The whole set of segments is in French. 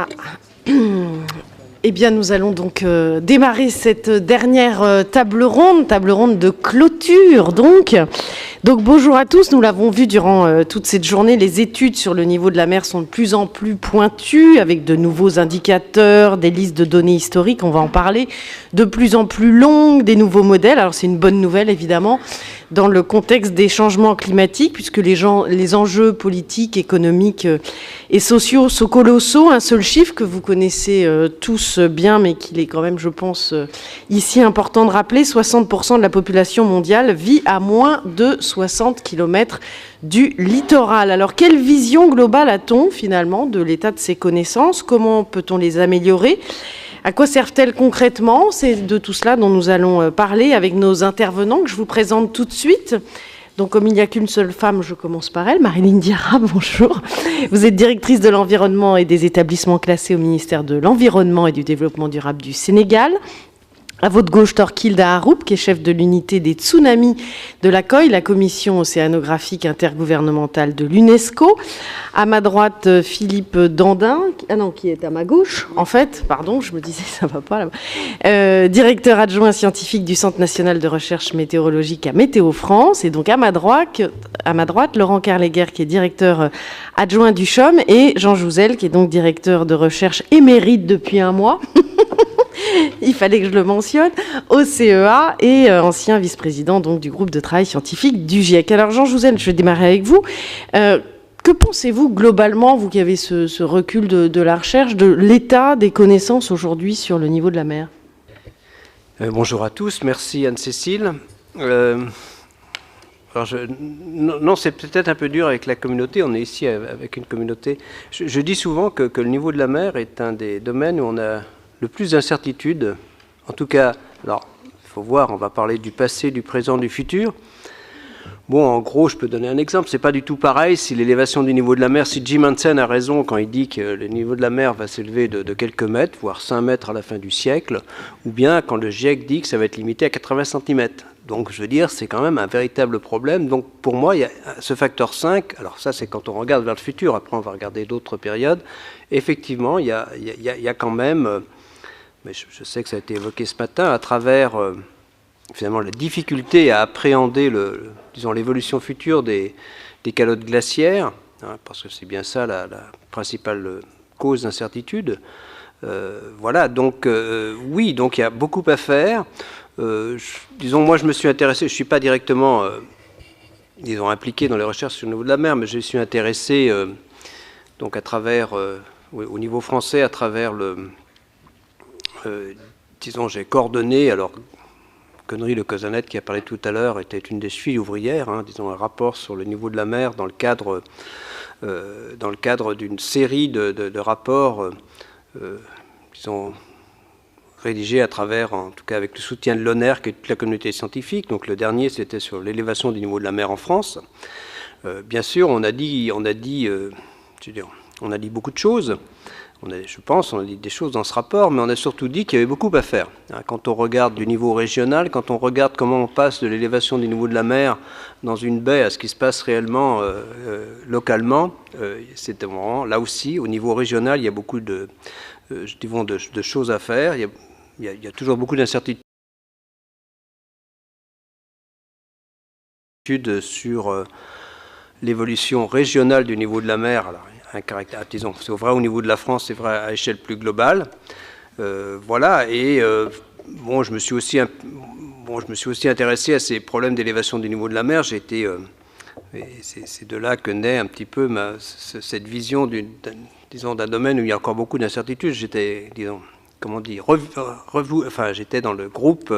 Ah. Eh bien, nous allons donc démarrer cette dernière table ronde de clôture, donc. Donc, bonjour à tous. Nous l'avons vu durant toute cette journée, les études sur le niveau de la mer sont de plus en plus pointues, avec de nouveaux indicateurs, des listes de données historiques, on va en parler, de plus en plus longues, des nouveaux modèles. Alors, c'est une bonne nouvelle, évidemment, dans le contexte des changements climatiques, puisque les enjeux politiques, économiques et sociaux sont colossaux. Un seul chiffre que vous connaissez tous bien, mais qu'il est quand même, je pense, ici important de rappeler, 60% de la population mondiale vit à moins de 60 km du littoral. Alors, quelle vision globale a-t-on, finalement, de l'état de ces connaissances? Comment peut-on les améliorer? À quoi servent-elles concrètement? C'est de tout cela dont nous allons parler avec nos intervenants que je vous présente tout de suite. Donc, comme il n'y a qu'une seule femme, je commence par elle. Marilyn Diarra, bonjour. Vous êtes directrice de l'environnement et des établissements classés au ministère de l'Environnement et du Développement durable du Sénégal. À votre gauche, Torquilda Haroup, qui est chef de l'unité des tsunamis de la COI, la Commission océanographique intergouvernementale de l'UNESCO. À ma droite, Philippe Dandin, qui est à ma gauche, en fait, pardon, je me disais, ça va pas là. Directeur adjoint scientifique du Centre national de recherche météorologique à Météo France. Et donc à ma droite, Laurent Carleguer, qui est directeur adjoint du CHOM, et Jean Jouzel, qui est donc directeur de recherche émérite depuis un mois. Il fallait que je le mentionne, au CEA et ancien vice-président donc, du groupe de travail scientifique du GIEC. Alors Jean Jouzel, je vais démarrer avec vous. Que pensez-vous globalement, vous qui avez ce recul de la recherche, de l'état des connaissances aujourd'hui sur le niveau de la mer? Bonjour à tous, merci Anne-Cécile. Non, c'est peut-être un peu dur avec la communauté, on est ici avec une communauté. Je dis souvent que le niveau de la mer est un des domaines où on a le plus d'incertitudes. En tout cas, alors, il faut voir, on va parler du passé, du présent, du futur. Bon, en gros, je peux donner un exemple, c'est pas du tout pareil si l'élévation du niveau de la mer, si Jim Hansen a raison quand il dit que le niveau de la mer va s'élever de quelques mètres, voire 5 mètres à la fin du siècle, ou bien quand le GIEC dit que ça va être limité à 80 cm. Donc, je veux dire, c'est quand même un véritable problème. Donc, pour moi, il y a ce facteur 5, alors ça, c'est quand on regarde vers le futur, après on va regarder d'autres périodes. Effectivement, il y a quand même, mais je sais que ça a été évoqué ce matin, à travers finalement la difficulté à appréhender l'évolution future des calottes glaciaires, hein, parce que c'est bien ça la principale cause d'incertitude. Voilà, donc oui, donc il y a beaucoup à faire. Disons, moi je me suis intéressé, je ne suis pas directement disons, impliqué dans les recherches sur le niveau de la mer, mais je suis intéressé donc à travers, au niveau français, à travers disons, j'ai coordonné, alors Connery Le Cosanet qui a parlé tout à l'heure était une des chevilles ouvrières, hein, disons un rapport sur le niveau de la mer dans le cadre d'une série de rapports, disons, rédigés à travers, en tout cas avec le soutien de l'ONER, qui est toute la communauté scientifique. Donc le dernier, c'était sur l'élévation du niveau de la mer en France. Bien sûr, on a dit beaucoup de choses. Je pense, on a dit des choses dans ce rapport, mais on a surtout dit qu'il y avait beaucoup à faire. Quand on regarde du niveau régional, quand on regarde comment on passe de l'élévation du niveau de la mer dans une baie à ce qui se passe réellement localement, c'est vraiment, là aussi, au niveau régional, il y a beaucoup de choses à faire. Il y a toujours beaucoup d'incertitudes sur l'évolution régionale du niveau de la mer. Alors, un caractère, disons, c'est vrai au niveau de la France, c'est vrai à échelle plus globale. Voilà, et bon, je me suis aussi intéressé à ces problèmes d'élévation du niveau de la mer. J'ai été, c'est de là que naît un petit peu cette vision d'un domaine où il y a encore beaucoup d'incertitudes. J'étais, disons, comment dire, j'étais dans le groupe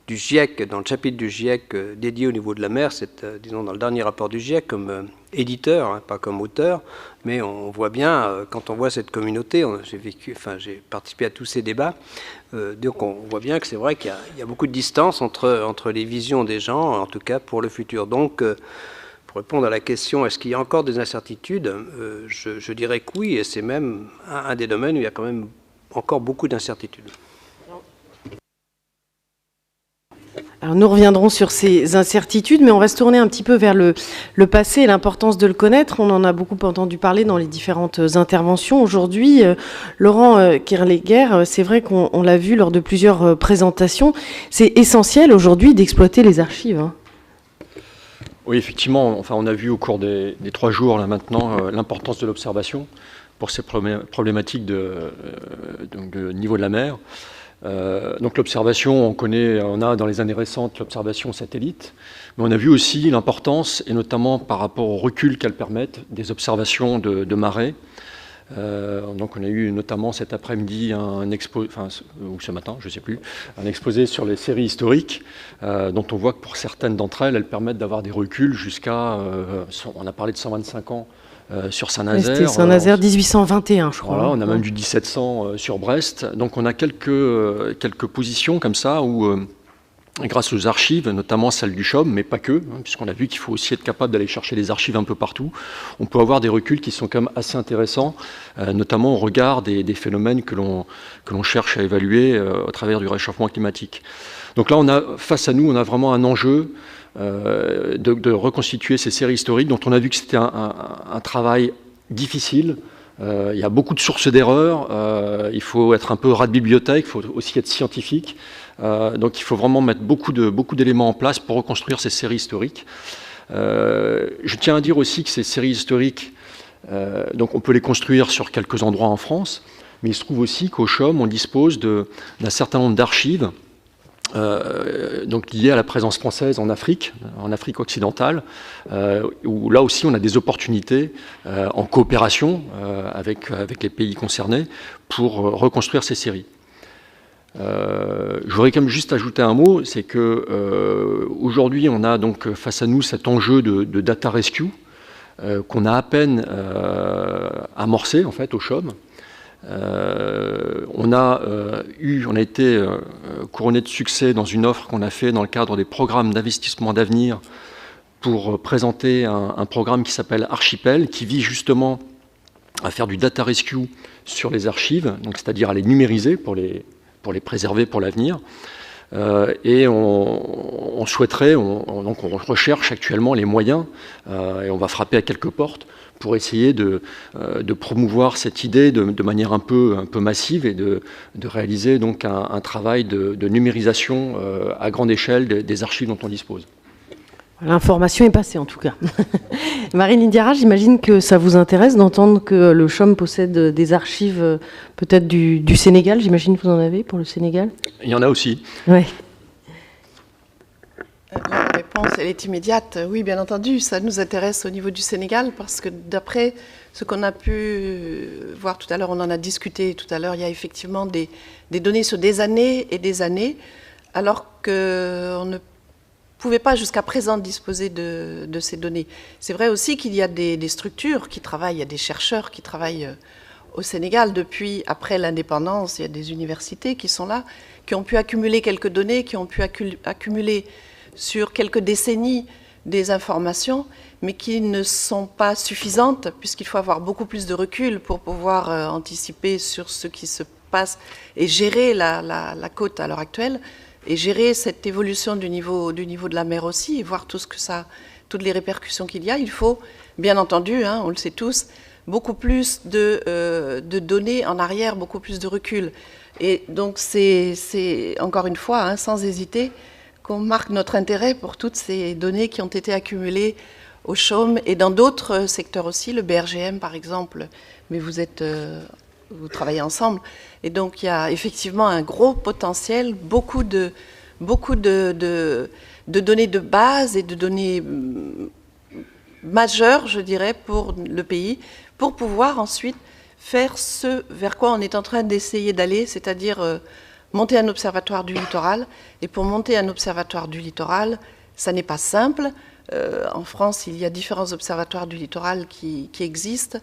du GIEC, dans le chapitre du GIEC dédié au niveau de la mer, c'est, disons, dans le dernier rapport du GIEC, comme éditeur, hein, pas comme auteur, mais on voit bien, quand on voit cette communauté, j'ai participé à tous ces débats, donc on voit bien que c'est vrai qu'il y a beaucoup de distance entre les visions des gens, en tout cas pour le futur. Donc, pour répondre à la question, est-ce qu'il y a encore des incertitudes, je dirais que oui, et c'est même un des domaines où il y a quand même encore beaucoup d'incertitudes. Alors nous reviendrons sur ces incertitudes, mais on va se tourner un petit peu vers le passé et l'importance de le connaître. On en a beaucoup entendu parler dans les différentes interventions. Aujourd'hui, Laurent Kirleguer, c'est vrai qu'on l'a vu lors de plusieurs présentations, c'est essentiel aujourd'hui d'exploiter les archives. Hein. Oui, effectivement, enfin, on a vu au cours des 3 jours là maintenant l'importance de l'observation pour ces problématiques de niveau de la mer. Donc l'observation, on a dans les années récentes l'observation satellite, mais on a vu aussi l'importance, et notamment par rapport au recul qu'elles permettent, des observations de marée. Donc on a eu notamment cet après-midi ou ce matin, je ne sais plus, un exposé sur les séries historiques, dont on voit que pour certaines d'entre elles, elles permettent d'avoir des reculs jusqu'à, on a parlé de 125 ans, sur Saint-Nazaire. C'était Saint-Nazaire 1821, je crois. Voilà, on a même du 1700 sur Brest. Donc on a quelques positions comme ça où, grâce aux archives, notamment celles du CHOM, mais pas que, puisqu'on a vu qu'il faut aussi être capable d'aller chercher les archives un peu partout, on peut avoir des reculs qui sont quand même assez intéressants, notamment au regard des phénomènes que l'on cherche à évaluer au travers du réchauffement climatique. Donc là, face à nous, on a vraiment un enjeu de reconstituer ces séries historiques dont on a vu que c'était un travail difficile. Il y a beaucoup de sources d'erreurs, il faut être un peu rat de bibliothèque, il faut aussi être scientifique. Donc il faut vraiment mettre beaucoup d'éléments en place pour reconstruire ces séries historiques. Je tiens à dire aussi que ces séries historiques, donc on peut les construire sur quelques endroits en France, mais il se trouve aussi qu'au CHOM, on dispose d'un certain nombre d'archives donc lié à la présence française en Afrique occidentale, où là aussi on a des opportunités en coopération avec les pays concernés pour reconstruire ces séries. Je voudrais quand même juste ajouter un mot, c'est que aujourd'hui on a donc face à nous cet enjeu de data rescue qu'on a à peine amorcé en fait au CHOM. On a été couronné de succès dans une offre qu'on a fait dans le cadre des programmes d'investissement d'avenir pour présenter un programme qui s'appelle Archipel, qui vise justement à faire du data rescue sur les archives, donc c'est-à-dire à les numériser pour les préserver pour l'avenir. Et on souhaiterait, donc on recherche actuellement les moyens, et on va frapper à quelques portes pour essayer de promouvoir cette idée de manière un peu massive et de réaliser donc un travail de numérisation à grande échelle des archives dont on dispose. L'information est passée en tout cas. Marine Indiara, j'imagine que ça vous intéresse d'entendre que le CHOM possède des archives peut-être du Sénégal. J'imagine que vous en avez pour le Sénégal. Il y en a aussi. Ouais. La réponse, elle est immédiate. Oui, bien entendu, ça nous intéresse au niveau du Sénégal parce que d'après ce qu'on a pu voir tout à l'heure, on en a discuté tout à l'heure, il y a effectivement des données sur des années et des années, alors qu'on ne pouvait pas jusqu'à présent disposer de ces données. C'est vrai aussi qu'il y a des structures qui travaillent, il y a des chercheurs qui travaillent au Sénégal depuis après l'indépendance, il y a des universités qui sont là, qui ont pu accumuler quelques données, qui ont pu accumuler sur quelques décennies des informations, mais qui ne sont pas suffisantes, puisqu'il faut avoir beaucoup plus de recul pour pouvoir anticiper sur ce qui se passe et gérer la côte à l'heure actuelle, et gérer cette évolution du niveau de la mer aussi, et voir toutes les répercussions qu'il y a. Il faut, bien entendu, on le sait tous, beaucoup plus de données en arrière, beaucoup plus de recul. Et donc c'est encore une fois, sans hésiter, qu'on marque notre intérêt pour toutes ces données qui ont été accumulées au CHOM et dans d'autres secteurs aussi, le BRGM par exemple, mais vous travaillez ensemble. Et donc il y a effectivement un gros potentiel, beaucoup de données de base et de données majeures, je dirais, pour le pays, pour pouvoir ensuite faire ce vers quoi on est en train d'essayer d'aller, c'est-à-dire monter un observatoire du littoral. Et pour monter un observatoire du littoral, ça n'est pas simple. En France, il y a différents observatoires du littoral qui existent.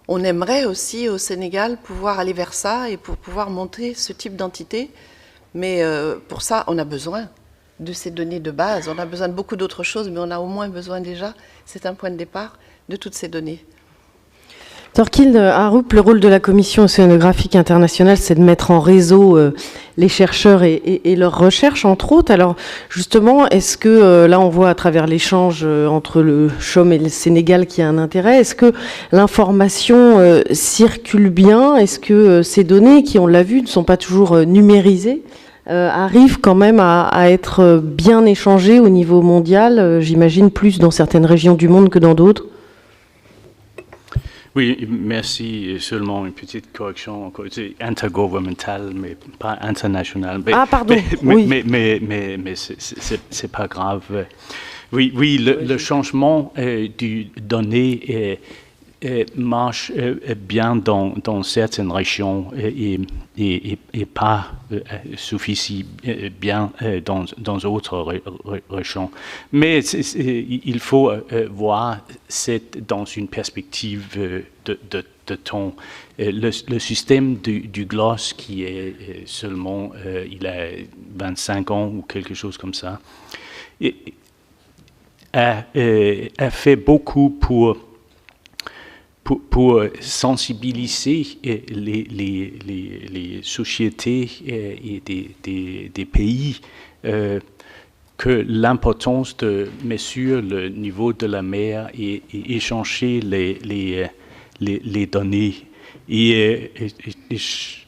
On aimerait aussi au Sénégal pouvoir aller vers ça et pour pouvoir monter ce type d'entité. Mais pour ça, on a besoin de ces données de base. On a besoin de beaucoup d'autres choses, mais on a au moins besoin déjà, c'est un point de départ, de toutes ces données. Thorkild Harup, le rôle de la Commission océanographique internationale, c'est de mettre en réseau les chercheurs et leurs recherches, entre autres. Alors, justement, est-ce que, là, on voit à travers l'échange entre le CHOM et le Sénégal qu'il y a un intérêt, est-ce que l'information circule bien? Est-ce que ces données, qui, on l'a vu, ne sont pas toujours numérisées, arrivent quand même à être bien échangées au niveau mondial, j'imagine plus dans certaines régions du monde que dans d'autres? Oui, merci. Seulement une petite correction. C'est intergouvernemental, mais pas international. Mais, pardon. mais c'est pas grave. Oui, le changement du données marche bien dans certaines régions et pas suffisant bien dans d'autres régions. Mais il faut voir dans une perspective de temps. Le système du GLOS, qui est seulement, il a 25 ans ou quelque chose comme ça, a fait beaucoup pour sensibiliser les sociétés et des pays que l'importance de mesurer le niveau de la mer et échanger les données. Et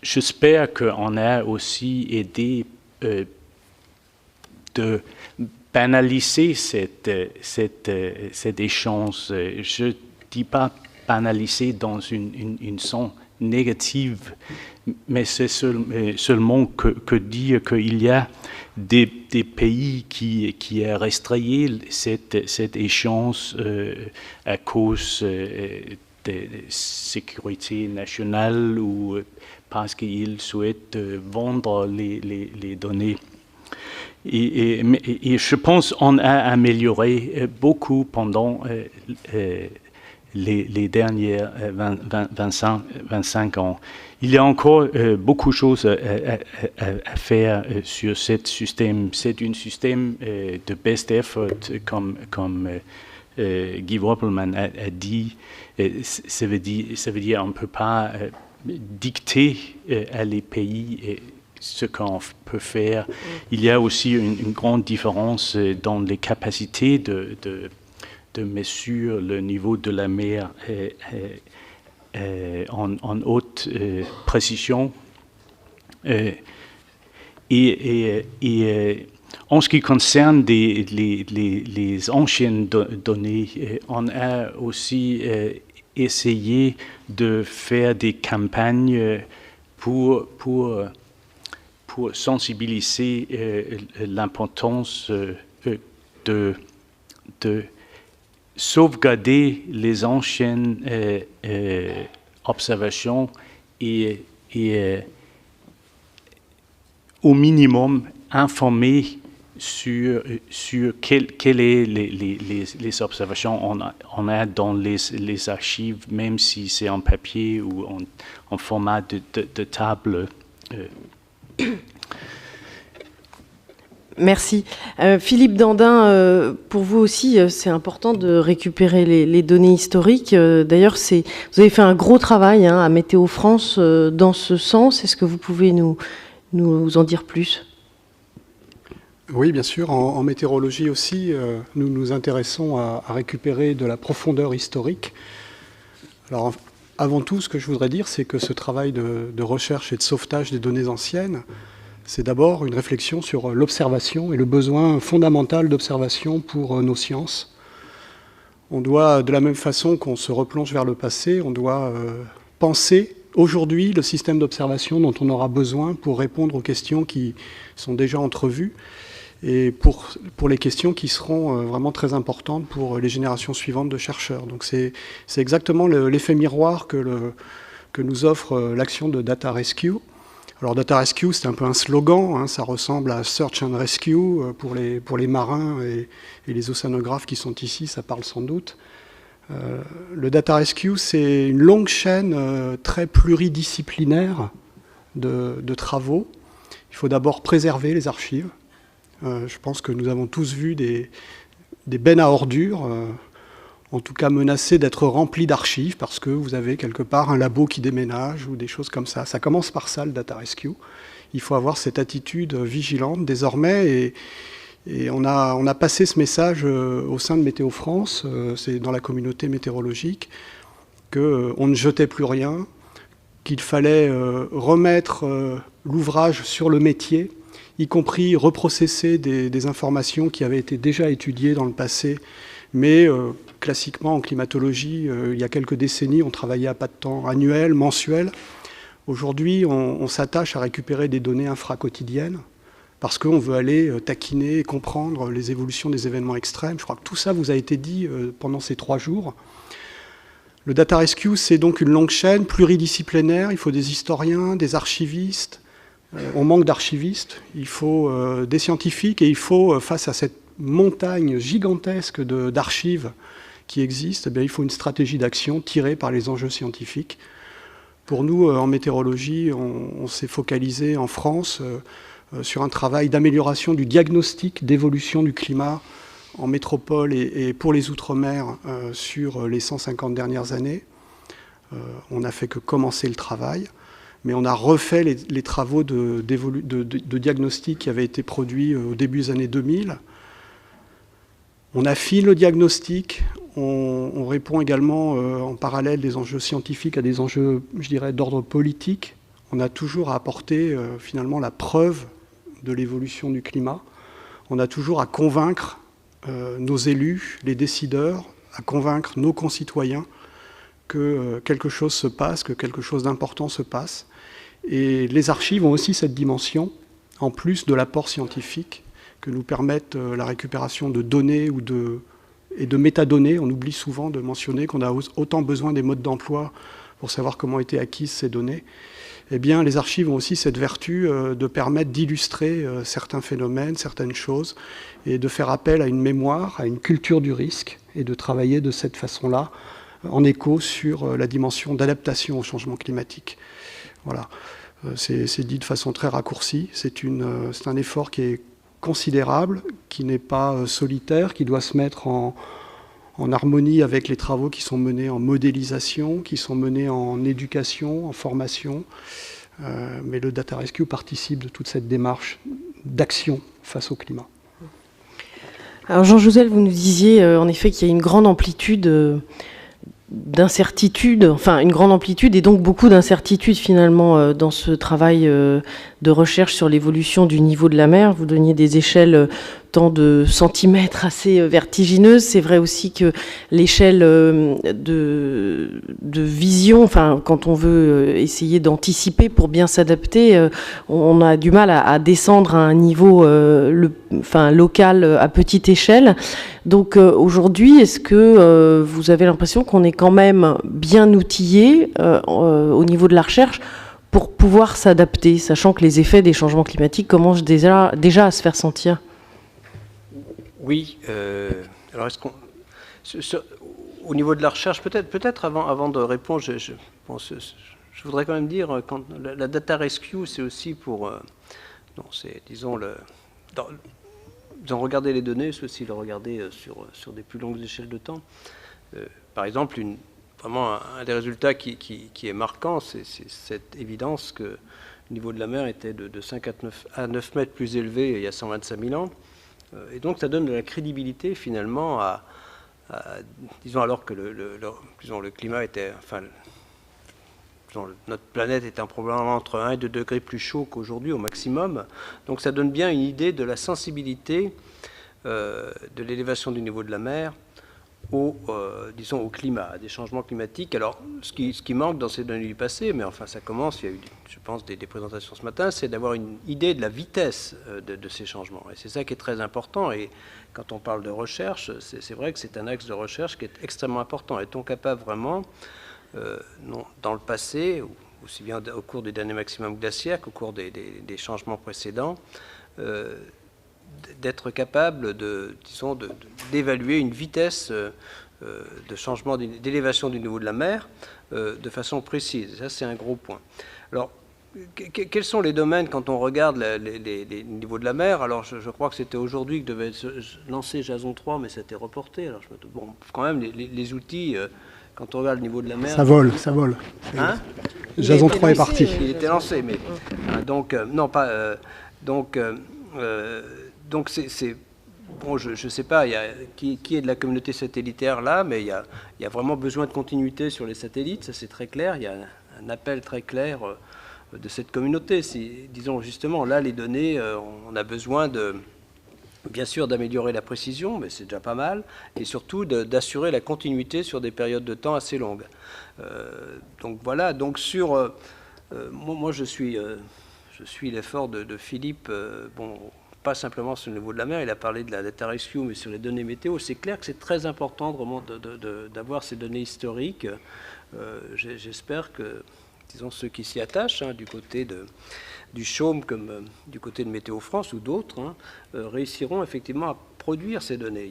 j'espère qu'on a aussi aidé de banaliser cet échange. Je ne dis pas banalisé dans une sens négative, mais c'est seulement que dire qu'il y a des pays qui a restreint cet échange à cause de sécurité nationale ou parce qu'ils souhaitent vendre les données. Et je pense qu'on a amélioré beaucoup pendant les dernières 25 ans. Il y a encore beaucoup de choses à faire sur ce système. C'est un système de best effort, comme Guy Woppelmann a dit. Ça veut dire on ne peut pas dicter à les pays ce qu'on peut faire. Il y a aussi une grande différence dans les capacités de mesurer le niveau de la mer en haute précision. Et en ce qui concerne les anciennes données, on a aussi essayé de faire des campagnes pour sensibiliser l'importance de sauvegarder les anciennes observations et au minimum informer sur quelles est les observations on a dans les archives, même si c'est en papier ou en format de table. Merci. Philippe Dandin, pour vous aussi, c'est important de récupérer les données historiques. D'ailleurs, vous avez fait un gros travail à Météo France dans ce sens. Est-ce que vous pouvez nous en dire plus ? Oui, bien sûr. En météorologie aussi, nous nous intéressons à récupérer de la profondeur historique. Alors, avant tout, ce que je voudrais dire, c'est que ce travail de recherche et de sauvetage des données anciennes, c'est d'abord une réflexion sur l'observation et le besoin fondamental d'observation pour nos sciences. On doit, de la même façon qu'on se replonge vers le passé, on doit penser aujourd'hui le système d'observation dont on aura besoin pour répondre aux questions qui sont déjà entrevues et pour les questions qui seront vraiment très importantes pour les générations suivantes de chercheurs. Donc c'est exactement l'effet miroir que nous offre l'action de Data Rescue. Alors Data Rescue, c'est un peu un slogan, ça ressemble à Search and Rescue pour les marins et les océanographes qui sont ici, ça parle sans doute. Le Data Rescue, c'est une longue chaîne très pluridisciplinaire de travaux. Il faut d'abord préserver les archives. Je pense que nous avons tous vu des bennes à ordures. en tout cas menacé d'être rempli d'archives parce que vous avez quelque part un labo qui déménage ou des choses comme ça. Ça commence par ça, le data rescue. Il faut avoir cette attitude vigilante désormais et on a passé ce message au sein de Météo France, c'est dans la communauté météorologique, qu'on ne jetait plus rien, qu'il fallait remettre l'ouvrage sur le métier, y compris reprocesser des informations qui avaient été déjà étudiées dans le passé, mais classiquement en climatologie, il y a quelques décennies, on travaillait à pas de temps annuel, mensuel. Aujourd'hui, on s'attache à récupérer des données infra-quotidiennes parce qu'on veut aller taquiner et comprendre les évolutions des événements extrêmes. Je crois que tout ça vous a été dit pendant ces 3 jours. Le data rescue, c'est donc une longue chaîne pluridisciplinaire. Il faut des historiens, des archivistes. On manque d'archivistes. Il faut des scientifiques et il faut, face à cette montagne gigantesque d'archives qui existent, il faut une stratégie d'action tirée par les enjeux scientifiques. Pour nous, en météorologie, on s'est focalisé en France sur un travail d'amélioration du diagnostic d'évolution du climat en métropole et pour les Outre-mer sur les 150 dernières années. On n'a fait que commencer le travail, mais on a refait les travaux de diagnostic qui avaient été produits au début des années 2000. On affine le diagnostic, on répond également en parallèle des enjeux scientifiques à des enjeux, je dirais, d'ordre politique. On a toujours à apporter finalement la preuve de l'évolution du climat. On a toujours à convaincre nos élus, les décideurs, à convaincre nos concitoyens que quelque chose se passe, que quelque chose d'important se passe. Et les archives ont aussi cette dimension, en plus de l'apport scientifique, que nous permettent la récupération de données et de métadonnées. On oublie souvent de mentionner qu'on a autant besoin des modes d'emploi pour savoir comment étaient acquises ces données. Eh bien, les archives ont aussi cette vertu de permettre d'illustrer certains phénomènes, certaines choses, et de faire appel à une mémoire, à une culture du risque, et de travailler de cette façon-là, en écho sur la dimension d'adaptation au changement climatique. Voilà. C'est dit de façon très raccourcie. C'est un effort qui est considérable, qui n'est pas solitaire, qui doit se mettre en harmonie avec les travaux qui sont menés en modélisation, qui sont menés en éducation, en formation. Mais le Data Rescue participe de toute cette démarche d'action face au climat. Alors Jean Jouzel, vous nous disiez en effet qu'il y a une grande amplitude d'incertitude, enfin une grande amplitude et donc beaucoup d'incertitudes finalement dans ce travail de recherche sur l'évolution du niveau de la mer. Vous donniez des échelles tant de centimètres assez vertigineuses. C'est vrai aussi que l'échelle de vision, enfin quand on veut essayer d'anticiper pour bien s'adapter, on a du mal à descendre à un niveau local à petite échelle. Donc aujourd'hui, est-ce que vous avez l'impression qu'on est quand même bien outillé au niveau de la recherche pour pouvoir s'adapter, sachant que les effets des changements climatiques commencent déjà à se faire sentir? Oui. Alors, est-ce qu'on, au niveau de la recherche, peut-être avant de répondre, je voudrais quand même dire quand la data rescue, c'est aussi pour, disons regarder les données, c'est aussi le regarder sur des plus longues échelles de temps. Par exemple, vraiment un des résultats qui est marquant, c'est cette évidence que le niveau de la mer était de 5 à 9 mètres plus élevé il y a 125 000 ans. Et donc ça donne de la crédibilité finalement disons alors que le climat était, notre planète est probablement entre 1 et 2 degrés plus chaud qu'aujourd'hui au maximum. Donc ça donne bien une idée de la sensibilité de l'élévation du niveau de la mer au climat, à des changements climatiques. Alors, ce qui manque dans ces données du passé, mais enfin ça commence, il y a eu, je pense, des présentations ce matin, c'est d'avoir une idée de la vitesse de ces changements. Et c'est ça qui est très important. Et quand on parle de recherche, c'est vrai que c'est un axe de recherche qui est extrêmement important. Est-on capable vraiment, dans le passé, aussi bien au cours des derniers maximums glaciaires qu'au cours des changements précédents, d'être capable d'évaluer une vitesse de changement, d'élévation du niveau de la mer de façon précise. Ça, c'est un gros point. Alors, quels sont les domaines quand on regarde les niveaux de la mer? Alors, je crois que c'était aujourd'hui que devait se lancer Jason 3, mais c'était reporté. Alors, bon, quand même, les outils, quand on regarde le niveau de la mer... Ça vole, ça vole. Hein? Jason 3 est parti. Il était lancé, mais... donc, non, pas... donc, c'est... Bon, je ne sais pas qui est de la communauté satellitaire là, mais il y a vraiment besoin de continuité sur les satellites, ça c'est très clair. Il y a un appel très clair de cette communauté. Disons justement, là, les données, on a besoin bien sûr d'améliorer la précision, mais c'est déjà pas mal, et surtout d'assurer la continuité sur des périodes de temps assez longues. Donc voilà, donc sur... moi, je suis l'effort de Philippe, bon, pas simplement sur le niveau de la mer, il a parlé de la data rescue, mais sur les données météo, c'est clair que c'est très important vraiment d'avoir ces données historiques. J'espère que, disons, ceux qui s'y attachent, du côté du Chaume comme du côté de Météo France ou d'autres, réussiront effectivement à produire ces données.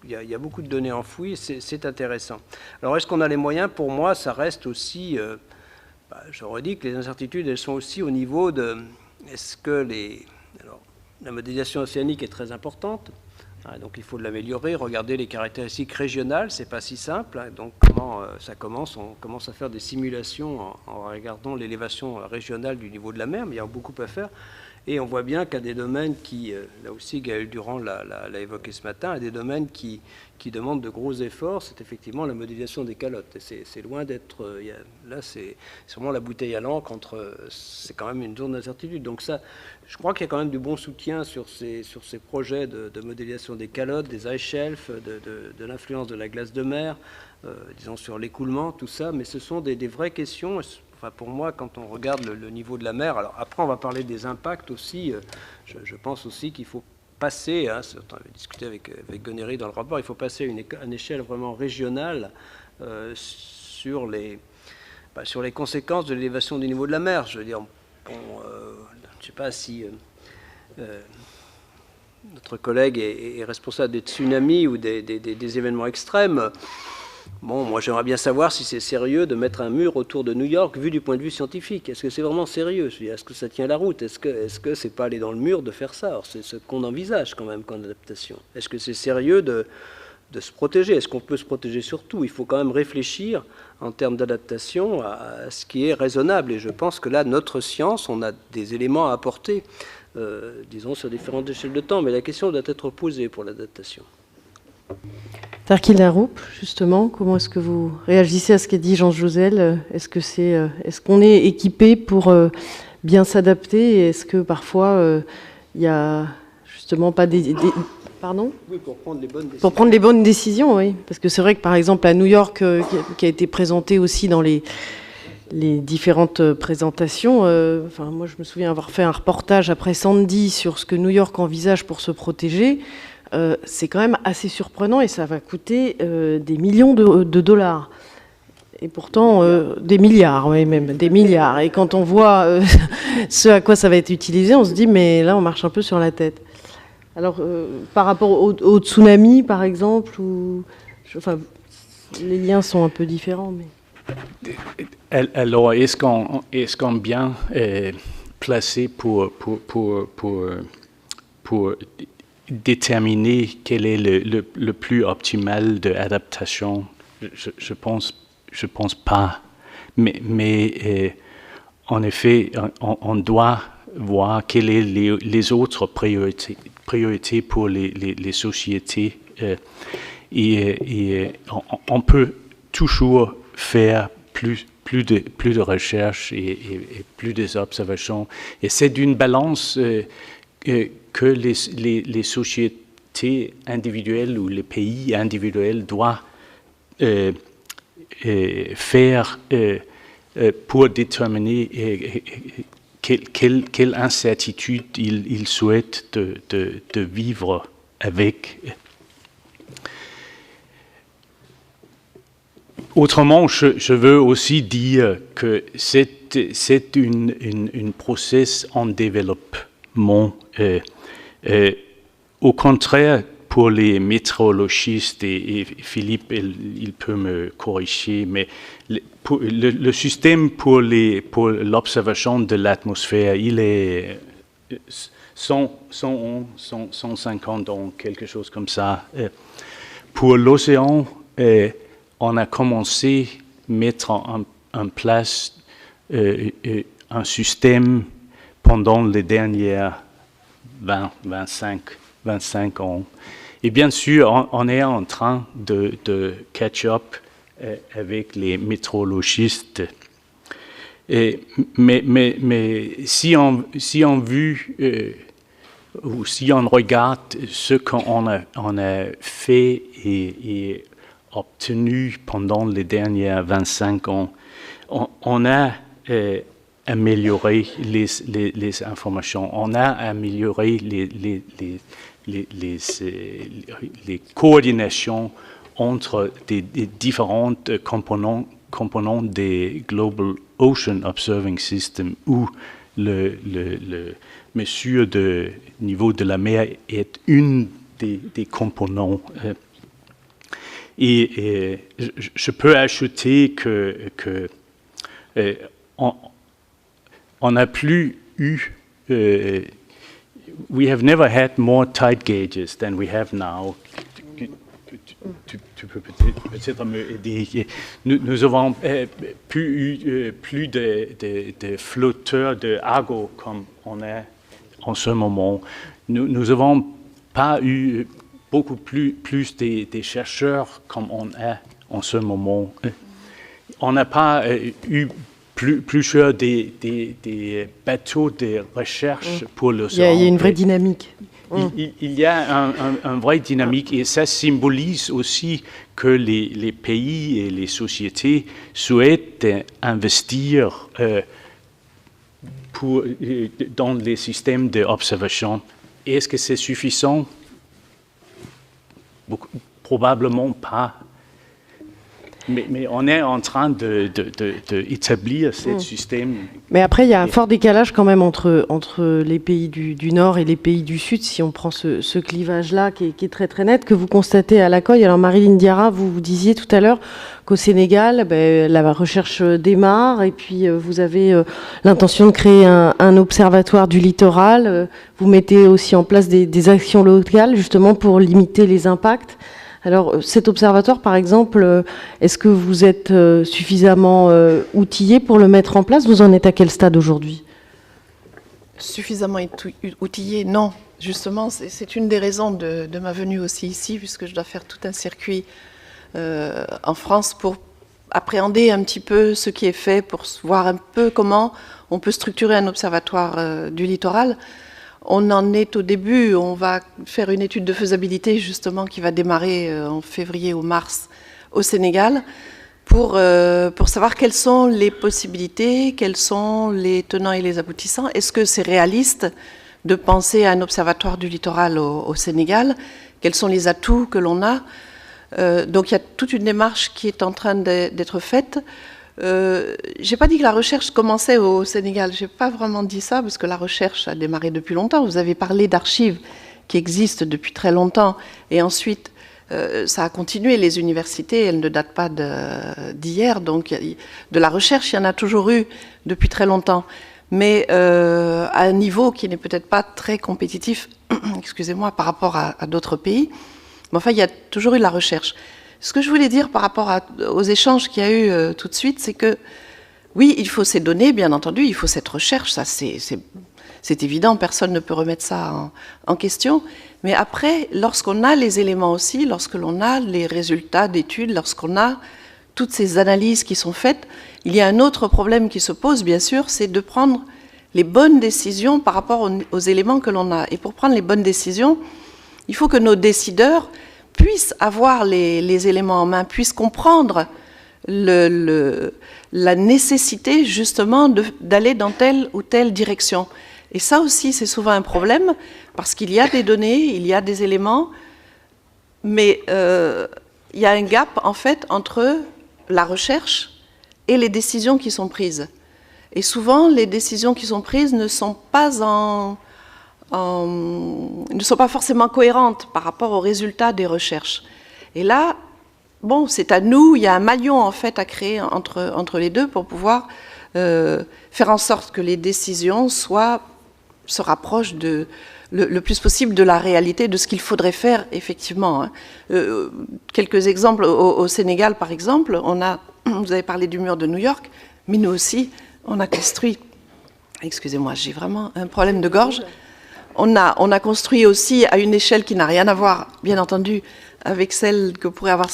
Il y a beaucoup de données enfouies, c'est intéressant. Alors, est-ce qu'on a les moyens? Pour moi, ça reste aussi... je redis que les incertitudes, elles sont aussi au niveau de... Est-ce que la modélisation océanique est très importante, donc il faut l'améliorer, regarder les caractéristiques régionales, c'est pas si simple, donc comment ça commence? On commence à faire des simulations en regardant l'élévation régionale du niveau de la mer, mais il y a beaucoup à faire. Et on voit bien qu'il y a des domaines qui, là aussi Gaël Durand l'a évoqué ce matin, il y a des domaines qui demandent de gros efforts, c'est effectivement la modélisation des calottes. C'est loin d'être... là, c'est vraiment la bouteille à l'encre, c'est quand même une zone d'incertitude. Donc ça, je crois qu'il y a quand même du bon soutien sur ces projets de modélisation des calottes, des ice shelves, de l'influence de la glace de mer, disons sur l'écoulement, tout ça, mais ce sont des vraies questions. Enfin, pour moi, quand on regarde le niveau de la mer, alors après on va parler des impacts aussi, je pense aussi qu'il faut passer, on avait discuté avec Gonéry dans le rapport, il faut passer à une échelle vraiment régionale sur les conséquences de l'élévation du niveau de la mer. Je veux dire, bon, je ne sais pas si notre collègue est responsable des tsunamis ou des événements extrêmes. Bon, moi j'aimerais bien savoir si c'est sérieux de mettre un mur autour de New York vu du point de vue scientifique. Est-ce que c'est vraiment sérieux? Est-ce que ça tient la route? Est-ce que c'est pas aller dans le mur de faire ça? Alors c'est ce qu'on envisage quand même comme adaptation. Est-ce que c'est sérieux de se protéger? Est-ce qu'on peut se protéger sur tout? Il faut quand même réfléchir en termes d'adaptation à ce qui est raisonnable. Et je pense que là, notre science, on a des éléments à apporter, disons, sur différentes échelles de temps. Mais la question doit être posée pour l'adaptation. Tarkil Laroup, justement, comment est-ce que vous réagissez à ce qu'a dit Jean Jouzel? Est-ce qu'on est équipé pour bien s'adapter? Et est-ce que parfois il n'y a justement pas Pardon? Oui, pour prendre les bonnes décisions. Pour prendre les bonnes décisions, oui. Parce que c'est vrai que par exemple à New York, qui a été présenté aussi dans les différentes présentations, moi je me souviens avoir fait un reportage après Sandy sur ce que New York envisage pour se protéger. C'est quand même assez surprenant et ça va coûter des millions de dollars. Et pourtant, des milliards, oui, même des milliards. Et quand on voit ce à quoi ça va être utilisé, on se dit, mais là, on marche un peu sur la tête. Alors, par rapport au tsunami, par exemple, les liens sont un peu différents. Mais... Alors, est-ce qu'on est bien placé pour déterminer quel est le plus optimal d'adaptation? Je pense pas. Mais en effet, on doit voir quelles sont les autres priorités pour les sociétés. Et on peut toujours faire plus de recherche et plus d'observations. Et c'est d'une balance que les sociétés individuelles ou les pays individuels doivent faire pour déterminer quelle incertitude ils souhaitent de vivre avec. Autrement, je veux aussi dire que c'est une process en développement. Au contraire, pour les météorologistes, et Philippe, il peut me corriger, mais le système pour l'observation de l'atmosphère, il est 150 ans, quelque chose comme ça. Pour l'océan, on a commencé à mettre en place un système pendant les dernières 25 ans. Et bien sûr, on est en train de catch-up avec les météorologistes. Mais si on regarde ce qu'on a fait et obtenu pendant les dernières 25 ans, on a amélioré les informations, on a amélioré les coordinations entre des différentes composants des Global Ocean Observing System, où le mesure de niveau de la mer est une des composants. Et je peux ajouter que on n'a plus eu we have never had more tide gauges than we have now. Tu peux peut-être me aider. Nous avons plus de flotteurs de Argo comme on a en ce moment. Nous n'avons pas eu beaucoup plus des chercheurs comme on a en ce moment. On n'a pas eu plusieurs des bateaux de recherche pour l'océan. Il y a une vraie dynamique. Il y a un vrai dynamique, et ça symbolise aussi que les pays et les sociétés souhaitent investir dans les systèmes d'observation. Est-ce que c'est suffisant? Probablement pas. Mais on est en train d'établir ce système. Mais après, il y a un fort décalage quand même entre les pays du Nord et les pays du Sud, si on prend ce clivage-là qui est très très net, que vous constatez à l'ACOI. Alors Marilyn Diarra, vous disiez tout à l'heure qu'au Sénégal, la recherche démarre, et puis vous avez l'intention de créer un observatoire du littoral. Vous mettez aussi en place des actions locales, justement, pour limiter les impacts. Alors, cet observatoire, par exemple, est-ce que vous êtes suffisamment outillé pour le mettre en place? Vous en êtes à quel stade aujourd'hui? Suffisamment outillé, non. Justement, c'est une des raisons de ma venue aussi ici, puisque je dois faire tout un circuit en France pour appréhender un petit peu ce qui est fait, pour voir un peu comment on peut structurer un observatoire du littoral. On en est au début, on va faire une étude de faisabilité justement qui va démarrer en février ou mars au Sénégal pour savoir quelles sont les possibilités, quels sont les tenants et les aboutissants. Est-ce que c'est réaliste de penser à un observatoire du littoral au Sénégal? Quels sont les atouts que l'on a? Donc il y a toute une démarche qui est en train d'être faite. J'ai pas dit que la recherche commençait au Sénégal, j'ai pas vraiment dit ça, parce que la recherche a démarré depuis longtemps. Vous avez parlé d'archives qui existent depuis très longtemps, et ensuite ça a continué. Les universités, elles ne datent pas d'hier, donc de la recherche, il y en a toujours eu depuis très longtemps, mais à un niveau qui n'est peut-être pas très compétitif, excusez-moi, par rapport à d'autres pays. Mais enfin, il y a toujours eu de la recherche. Ce que je voulais dire par rapport aux échanges qu'il y a eu tout de suite, c'est que oui, il faut ces données, bien entendu, il faut cette recherche, ça c'est évident, personne ne peut remettre ça en question. Mais après, lorsqu'on a les éléments aussi, lorsque l'on a les résultats d'études, lorsqu'on a toutes ces analyses qui sont faites, il y a un autre problème qui se pose, bien sûr, c'est de prendre les bonnes décisions par rapport aux éléments que l'on a. Et pour prendre les bonnes décisions, il faut que nos décideurs puissent avoir les éléments en main, puissent comprendre la nécessité justement d'aller dans telle ou telle direction. Et ça aussi, c'est souvent un problème, parce qu'il y a des données, il y a des éléments, mais il y a un gap en fait entre la recherche et les décisions qui sont prises. Et souvent, les décisions qui sont prises ne sont pas ne sont pas forcément cohérentes par rapport aux résultats des recherches. Et là, bon, c'est à nous, il y a un maillon en fait à créer entre les deux pour pouvoir faire en sorte que les décisions se rapprochent le plus possible de la réalité, de ce qu'il faudrait faire effectivement. Quelques exemples, au Sénégal par exemple, vous avez parlé du mur de New York, mais nous aussi, on a construit, excusez-moi, j'ai vraiment un problème de gorge, on a construit aussi à une échelle qui n'a rien à voir, bien entendu, avec celle que pourrait avoir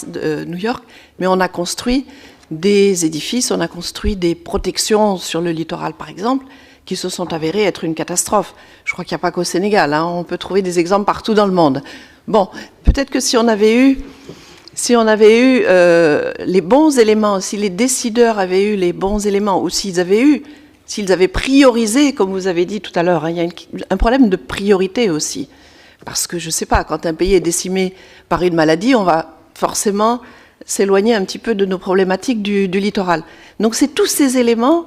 New York, mais on a construit des édifices, on a construit des protections sur le littoral par exemple, qui se sont avérées être une catastrophe. Je crois qu'il n'y a pas qu'au Sénégal, hein, on peut trouver des exemples partout dans le monde. Bon, peut-être que si on avait eu les bons éléments, si les décideurs avaient eu les bons éléments, ou s'ils avaient priorisé, comme vous avez dit tout à l'heure, hein, il y a un problème de priorité aussi. Parce que, je ne sais pas, quand un pays est décimé par une maladie, on va forcément s'éloigner un petit peu de nos problématiques du littoral. Donc c'est tous ces éléments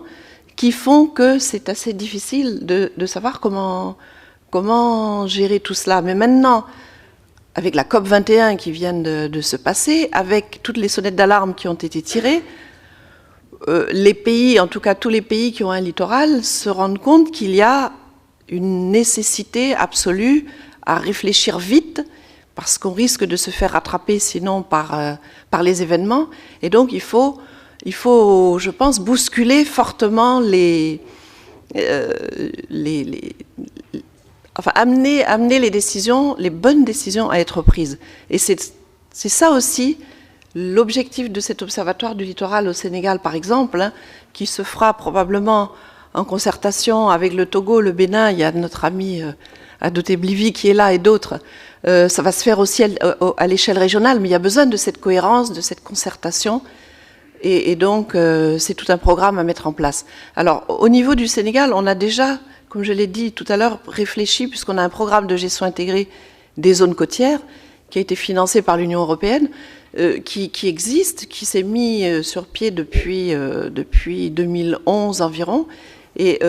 qui font que c'est assez difficile de savoir comment gérer tout cela. Mais maintenant, avec la COP21 qui vient de se passer, avec toutes les sonnettes d'alarme qui ont été tirées, les pays, en tout cas tous les pays qui ont un littoral, se rendent compte qu'il y a une nécessité absolue à réfléchir vite, parce qu'on risque de se faire rattraper sinon par les événements. Et donc il faut, je pense, bousculer fortement amener les décisions, les bonnes décisions à être prises. Et c'est ça aussi l'objectif de cet observatoire du littoral au Sénégal, par exemple, hein, qui se fera probablement en concertation avec le Togo, le Bénin. Il y a notre ami Adoté Blivy qui est là et d'autres. Ça va se faire aussi à l'échelle régionale, mais il y a besoin de cette cohérence, de cette concertation. Et donc, c'est tout un programme à mettre en place. Alors, au niveau du Sénégal, on a déjà, comme je l'ai dit tout à l'heure, réfléchi, puisqu'on a un programme de gestion intégrée des zones côtières qui a été financé par l'Union européenne, qui existe, qui s'est mis sur pied depuis 2011 environ. Et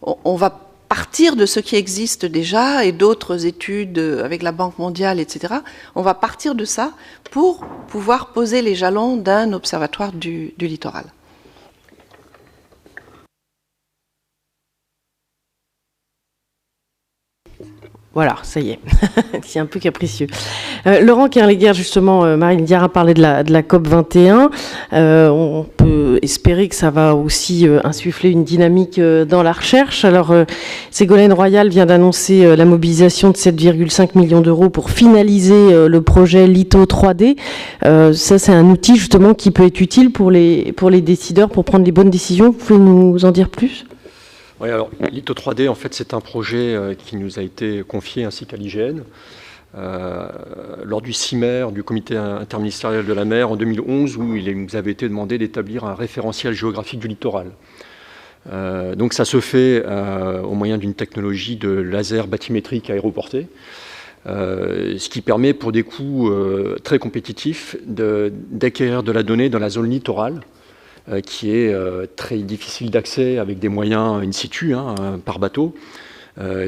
on va partir de ce qui existe déjà et d'autres études avec la Banque mondiale, etc. On va partir de ça pour pouvoir poser les jalons d'un observatoire du littoral. Voilà, ça y est, c'est un peu capricieux. Laurent Kerleguer, justement, Marine Diarra parlait de la COP21. On peut espérer que ça va aussi insuffler une dynamique dans la recherche. Alors, Ségolène Royal vient d'annoncer la mobilisation de 7,5 millions d'euros pour finaliser le projet LITO 3D. Ça, c'est un outil, justement, qui peut être utile pour les décideurs, pour prendre les bonnes décisions. Vous pouvez nous en dire plus ? Oui, alors LITO 3D, en fait, c'est un projet qui nous a été confié ainsi qu'à l'IGN lors du CIMER, du Comité interministériel de la mer, en 2011, où il nous avait été demandé d'établir un référentiel géographique du littoral. Donc ça se fait au moyen d'une technologie de laser bathymétrique aéroporté, ce qui permet pour des coûts très compétitifs d'acquérir de la donnée dans la zone littorale, qui est très difficile d'accès avec des moyens in situ, hein, par bateau.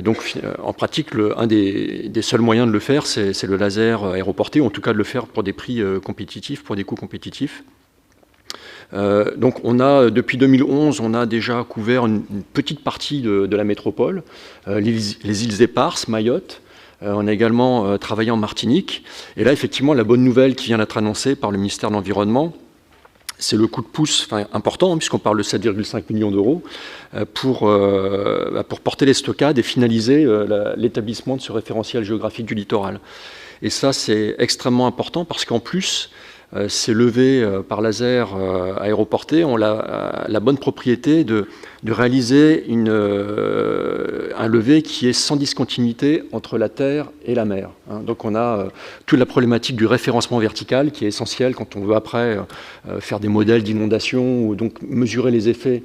Donc en pratique, un des seuls moyens de le faire, c'est le laser aéroporté, ou en tout cas de le faire pour des prix compétitifs, pour des coûts compétitifs. Donc depuis 2011, on a déjà couvert une petite partie de la métropole, les îles éparses, Mayotte. On a également travaillé en Martinique. Et là, effectivement, la bonne nouvelle qui vient d'être annoncée par le ministère de l'Environnement, c'est le coup de pouce important, hein, puisqu'on parle de 7,5 millions d'euros, pour porter les stockades et finaliser l'établissement de ce référentiel géographique du littoral. Et ça, c'est extrêmement important parce qu'en plus, ces levées par laser aéroporté ont la bonne propriété de réaliser un levé qui est sans discontinuité entre la terre et la mer. Hein. Donc on a toute la problématique du référencement vertical qui est essentielle quand on veut après faire des modèles d'inondation ou donc mesurer les effets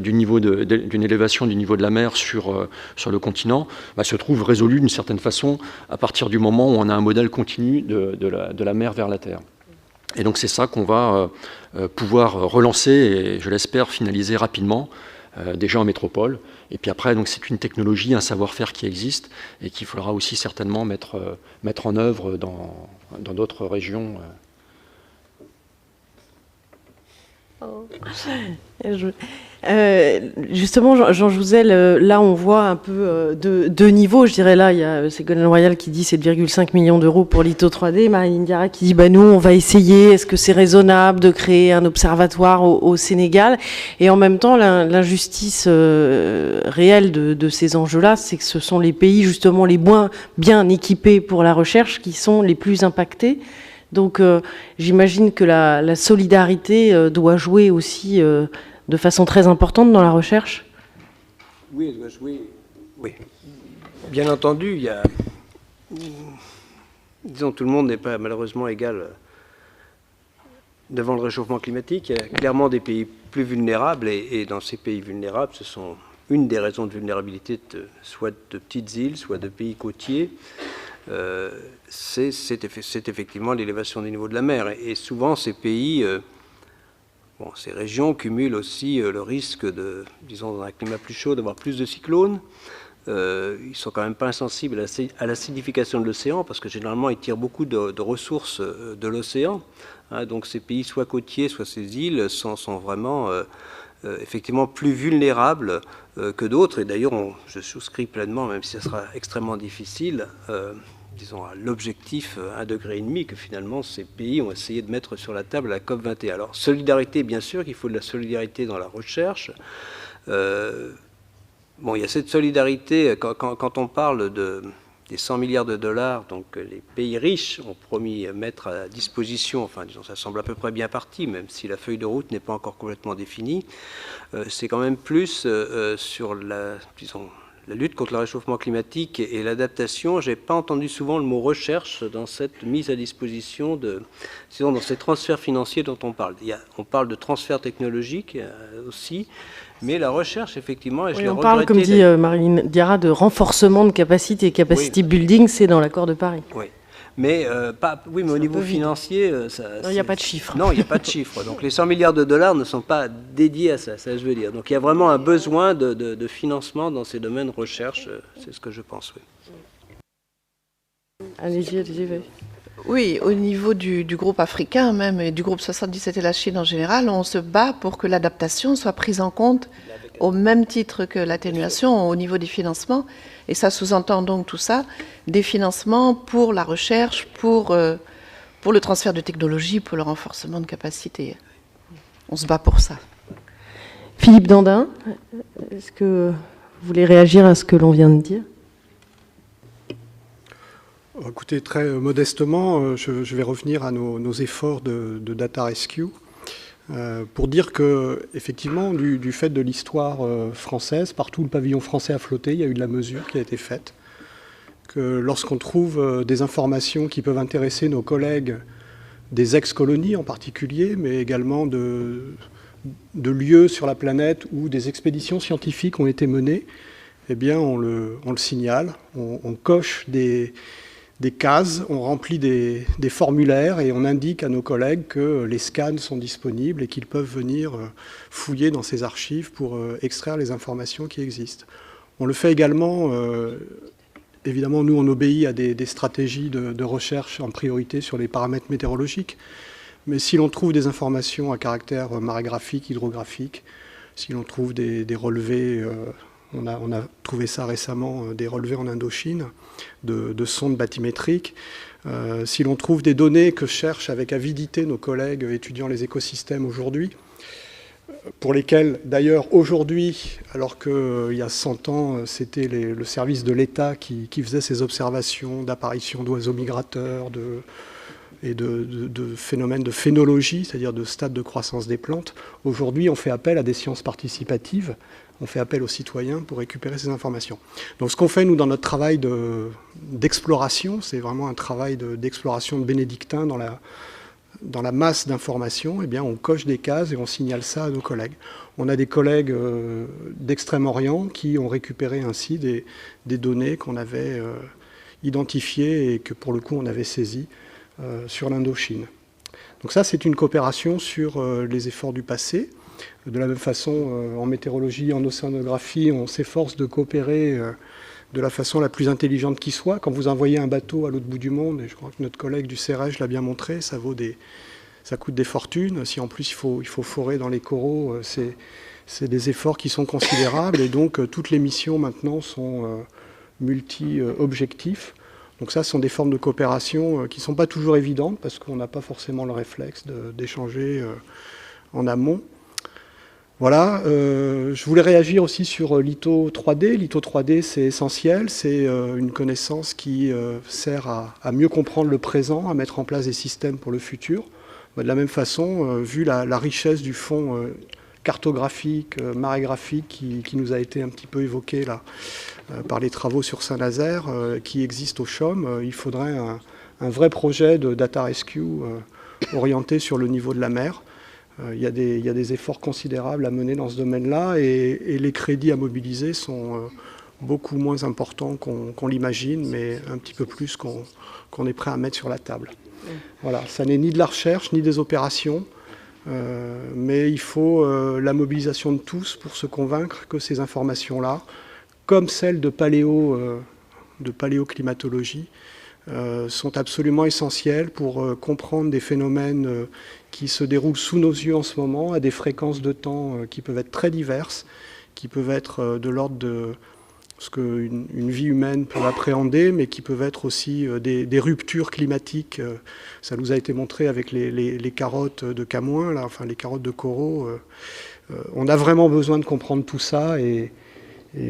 d'une élévation du niveau de la mer sur le continent, se trouve résolu d'une certaine façon à partir du moment où on a un modèle continu de la mer vers la terre. Et donc c'est ça qu'on va pouvoir relancer et je l'espère finaliser rapidement déjà en métropole. Et puis après, donc c'est une technologie, un savoir-faire qui existe et qu'il faudra aussi certainement mettre en œuvre dans d'autres régions. Justement, Jean Jouzel, là on voit un peu deux niveaux, je dirais. Là il y a Ségolène Royal qui dit 7,5 millions d'euros pour l'ITO 3D, Marie Diarra qui dit nous on va essayer, est-ce que c'est raisonnable de créer un observatoire au Sénégal? Et en même temps l'injustice réelle de ces enjeux-là, c'est que ce sont les pays justement les moins bien équipés pour la recherche qui sont les plus impactés. Donc j'imagine que la solidarité doit jouer aussi de façon très importante dans la recherche. Oui, elle doit jouer. Oui. Bien entendu, il y a... Disons, tout le monde n'est pas malheureusement égal devant le réchauffement climatique. Il y a clairement des pays plus vulnérables et dans ces pays vulnérables, ce sont une des raisons de vulnérabilité soit de petites îles, soit de pays côtiers. C'est effectivement l'élévation des niveaux de la mer. Et souvent, ces pays, ces régions cumulent aussi le risque de, disons, dans un climat plus chaud, d'avoir plus de cyclones. Ils sont quand même pas insensibles à l'acidification de l'océan, parce que généralement, ils tirent beaucoup de ressources de l'océan. Donc ces pays, soit côtiers, soit ces îles, sont vraiment effectivement plus vulnérables que d'autres. Et d'ailleurs, je souscris pleinement, même si ça sera extrêmement difficile, disons, à l'objectif 1,5 degré que finalement ces pays ont essayé de mettre sur la table à la COP21. Alors, solidarité, bien sûr, qu'il faut de la solidarité dans la recherche. Il y a cette solidarité, quand on parle des 100 milliards de dollars, donc les pays riches ont promis mettre à disposition, enfin, disons, ça semble à peu près bien parti, même si la feuille de route n'est pas encore complètement définie, c'est quand même plus sur la lutte contre le réchauffement climatique et l'adaptation. Je n'ai pas entendu souvent le mot recherche dans cette mise à disposition dans ces transferts financiers dont on parle. On parle de transferts technologiques aussi, mais la recherche, effectivement, et je l'ai regretté. On parle, comme dit Marie Diarra, de renforcement de capacité. Capacity building, c'est dans l'accord de Paris. Oui. Mais, mais au niveau financier... il n'y a pas de chiffre. Non, il n'y a pas de chiffre. Donc les 100 milliards de dollars ne sont pas dédiés à ça, ça je veux dire. Donc il y a vraiment un besoin de financement dans ces domaines de recherche, c'est ce que je pense, oui. Allez-y. Oui, au niveau du groupe africain même, et du groupe 77 et la Chine en général, on se bat pour que l'adaptation soit prise en compte au même titre que l'atténuation au niveau des financements. Et ça sous-entend donc tout ça, des financements pour la recherche, pour le transfert de technologie, pour le renforcement de capacité. On se bat pour ça. Philippe Dandin, est-ce que vous voulez réagir à ce que l'on vient de dire? Écoutez, très modestement, je vais revenir à nos efforts de Data Rescue pour dire que, effectivement, du fait de l'histoire française, partout où le pavillon français a flotté, il y a eu de la mesure qui a été faite. Que lorsqu'on trouve des informations qui peuvent intéresser nos collègues des ex-colonies en particulier, mais également de lieux sur la planète où des expéditions scientifiques ont été menées, eh bien, on le signale, on coche des cases, on remplit des formulaires et on indique à nos collègues que les scans sont disponibles et qu'ils peuvent venir fouiller dans ces archives pour extraire les informations qui existent. On le fait également, évidemment, nous on obéit à des stratégies de recherche en priorité sur les paramètres météorologiques, mais si l'on trouve des informations à caractère marégraphique, hydrographique, si l'on trouve des relevés... On a trouvé ça récemment, des relevés en Indochine de sondes bathymétriques. Si l'on trouve des données que cherchent avec avidité nos collègues étudiant les écosystèmes aujourd'hui, pour lesquels d'ailleurs aujourd'hui, alors qu'il y a 100 ans, c'était le service de l'État qui faisait ces observations d'apparition d'oiseaux migrateurs et de phénomènes de phénologie, c'est-à-dire de stade de croissance des plantes, aujourd'hui on fait appel à des sciences participatives. On fait appel aux citoyens pour récupérer ces informations. Donc ce qu'on fait, nous, dans notre travail d'exploration, c'est vraiment un travail d'exploration de bénédictin dans la masse d'informations. Eh bien, on coche des cases et on signale ça à nos collègues. On a des collègues d'Extrême-Orient qui ont récupéré ainsi des données qu'on avait identifiées et que, pour le coup, on avait saisies sur l'Indochine. Donc ça, c'est une coopération sur les efforts du passé. De la même façon, en météorologie, en océanographie, on s'efforce de coopérer de la façon la plus intelligente qui soit. Quand vous envoyez un bateau à l'autre bout du monde, et je crois que notre collègue du CEREJ l'a bien montré, ça coûte des fortunes. Si en plus il faut forer dans les coraux, c'est des efforts qui sont considérables. Et donc toutes les missions maintenant sont multi-objectifs. Donc ça, ce sont des formes de coopération qui ne sont pas toujours évidentes parce qu'on n'a pas forcément le réflexe d'échanger en amont. Voilà, je voulais réagir aussi sur l'ITO 3D. L'ITO 3D, c'est essentiel, c'est une connaissance qui sert à mieux comprendre le présent, à mettre en place des systèmes pour le futur. De la même façon, vu la richesse du fond cartographique, marégraphique qui nous a été un petit peu évoqué là, par les travaux sur Saint-Nazaire, qui existe au CHOM, il faudrait un vrai projet de data rescue orienté sur le niveau de la mer. Il y a des efforts considérables à mener dans ce domaine-là et les crédits à mobiliser sont beaucoup moins importants qu'on l'imagine, mais un petit peu plus qu'on est prêt à mettre sur la table. Voilà, ça n'est ni de la recherche ni des opérations, mais il faut la mobilisation de tous pour se convaincre que ces informations-là, comme celles de paléoclimatologie, sont absolument essentielles pour comprendre des phénomènes qui se déroulent sous nos yeux en ce moment, à des fréquences de temps qui peuvent être très diverses, qui peuvent être de l'ordre de ce qu'une vie humaine peut appréhender, mais qui peuvent être aussi des ruptures climatiques. Ça nous a été montré avec les carottes de Camoin, là, enfin les carottes de coraux. On a vraiment besoin de comprendre tout ça et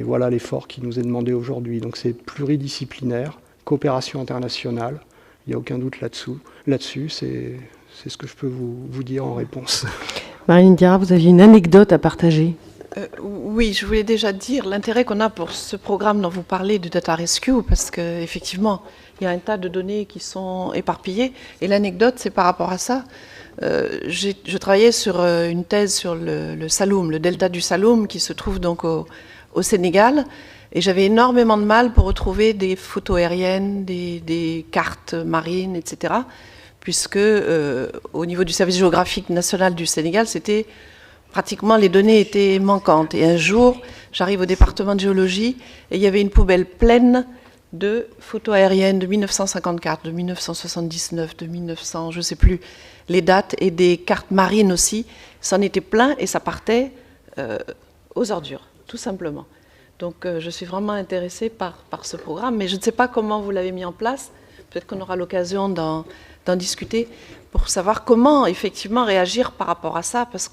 voilà l'effort qui nous est demandé aujourd'hui. Donc c'est pluridisciplinaire, coopération internationale, il n'y a aucun doute là-dessus, c'est ce que je peux vous dire en réponse. Marilyn Guerra, vous aviez une anecdote à partager. Oui, je voulais déjà dire l'intérêt qu'on a pour ce programme dont vous parlez de Data Rescue, parce qu'effectivement, il y a un tas de données qui sont éparpillées, et l'anecdote, c'est par rapport à ça. Je travaillais sur une thèse sur le Saloum, le delta du Saloum, qui se trouve donc au Sénégal, et j'avais énormément de mal pour retrouver des photos aériennes, des cartes marines, etc., puisque au niveau du service géographique national du Sénégal, pratiquement les données étaient manquantes. Et un jour, j'arrive au département de géologie et il y avait une poubelle pleine de photos aériennes de 1954, de 1979, de 1900, je ne sais plus les dates, et des cartes marines aussi. Ça en était plein et ça partait aux ordures, tout simplement. Donc je suis vraiment intéressée par ce programme, mais je ne sais pas comment vous l'avez mis en place. Peut-être qu'on aura l'occasion d'en discuter pour savoir comment effectivement réagir par rapport à ça, parce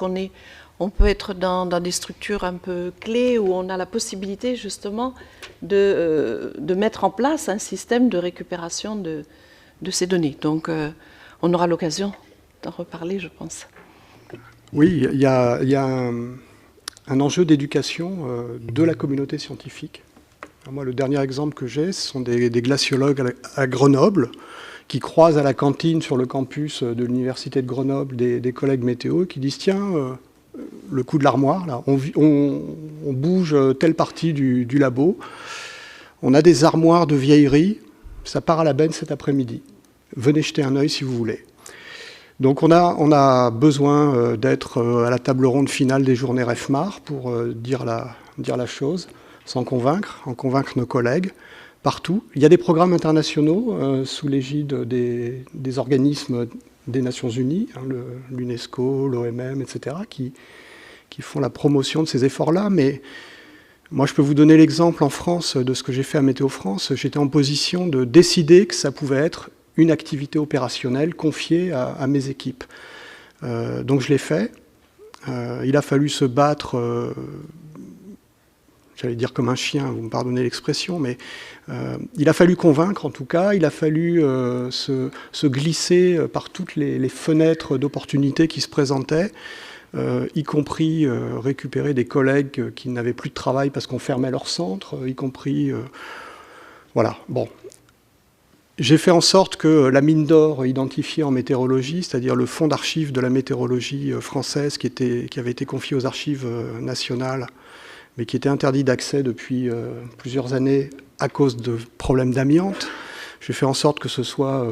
on peut être dans des structures un peu clés où on a la possibilité justement de mettre en place un système de récupération de ces données. Donc on aura l'occasion d'en reparler, je pense. Oui, il y a un enjeu d'éducation de la communauté scientifique. Moi, le dernier exemple que j'ai, ce sont des glaciologues à Grenoble qui croisent à la cantine sur le campus de l'université de Grenoble des collègues météo qui disent « Tiens, le coup de l'armoire, là, on bouge telle partie du labo, on a des armoires de vieillerie, ça part à la benne cet après-midi. Venez jeter un œil si vous voulez. » Donc on a besoin d'être à la table ronde finale des journées REFMAR pour dire la chose, en convaincre nos collègues partout. Il y a des programmes internationaux sous l'égide des organismes des Nations Unies, hein, l'UNESCO, l'OMM, etc., qui font la promotion de ces efforts-là. Mais moi, je peux vous donner l'exemple en France de ce que j'ai fait à Météo France. J'étais en position de décider que ça pouvait être une activité opérationnelle confiée à mes équipes. Donc je l'ai fait. Il a fallu se battre, j'allais dire comme un chien, vous me pardonnez l'expression, mais il a fallu convaincre en tout cas, il a fallu se glisser par toutes les fenêtres d'opportunités qui se présentaient, y compris récupérer des collègues qui n'avaient plus de travail parce qu'on fermait leur centre, y compris... voilà, bon. J'ai fait en sorte que la mine d'or identifiée en météorologie, c'est-à-dire le fonds d'archives de la météorologie française qui avait été confié aux archives nationales, mais qui était interdit d'accès depuis plusieurs années à cause de problèmes d'amiante. J'ai fait en sorte que ce soit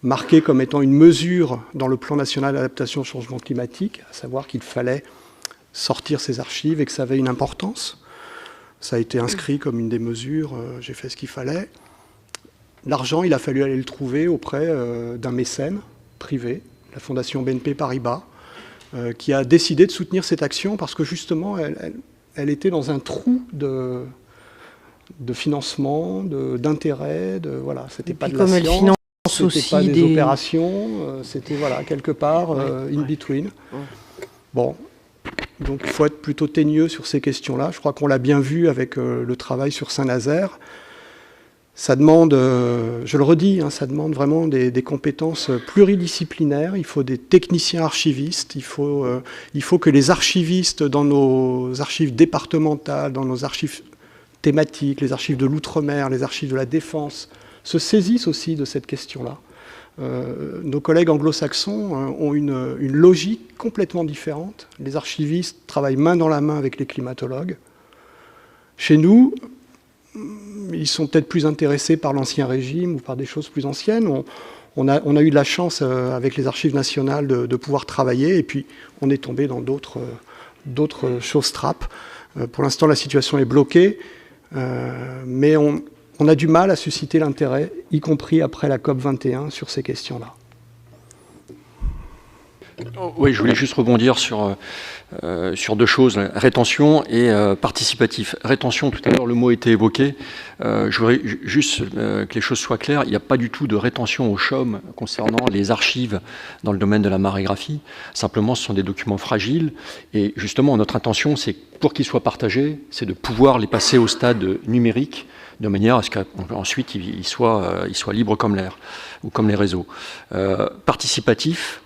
marqué comme étant une mesure dans le plan national d'adaptation au changement climatique, à savoir qu'il fallait sortir ces archives et que ça avait une importance. Ça a été inscrit comme une des mesures, j'ai fait ce qu'il fallait. L'argent, il a fallu aller le trouver auprès d'un mécène privé, la Fondation BNP Paribas, qui a décidé de soutenir cette action parce que justement, elle était dans un trou de financement, d'intérêt, voilà, c'était pas de la science, c'était pas des opérations, c'était voilà, quelque part in between. Bon, donc il faut être plutôt teigneux sur ces questions-là. Je crois qu'on l'a bien vu avec le travail sur Saint-Nazaire. Ça demande, je le redis, ça demande vraiment des compétences pluridisciplinaires. Il faut des techniciens archivistes. Il faut que les archivistes dans nos archives départementales, dans nos archives thématiques, les archives de l'outre-mer, les archives de la défense, se saisissent aussi de cette question-là. Nos collègues anglo-saxons ont une logique complètement différente. Les archivistes travaillent main dans la main avec les climatologues. Chez nous, ils sont peut-être plus intéressés par l'Ancien Régime ou par des choses plus anciennes. On a eu de la chance avec les archives nationales de pouvoir travailler, et puis on est tombé dans d'autres choses trappes. Pour l'instant, la situation est bloquée, mais on a du mal à susciter l'intérêt, y compris après la COP 21, sur ces questions-là. Oui, je voulais juste rebondir sur deux choses, rétention et participatif. Rétention, tout à l'heure, le mot a été évoqué. Je voudrais juste que les choses soient claires. Il n'y a pas du tout de rétention au CHOM concernant les archives dans le domaine de la marégraphie. Simplement, ce sont des documents fragiles. Et justement, notre intention, c'est pour qu'ils soient partagés, c'est de pouvoir les passer au stade numérique, de manière à ce qu'ensuite, ils soient libres comme l'air ou comme les réseaux. Participatif.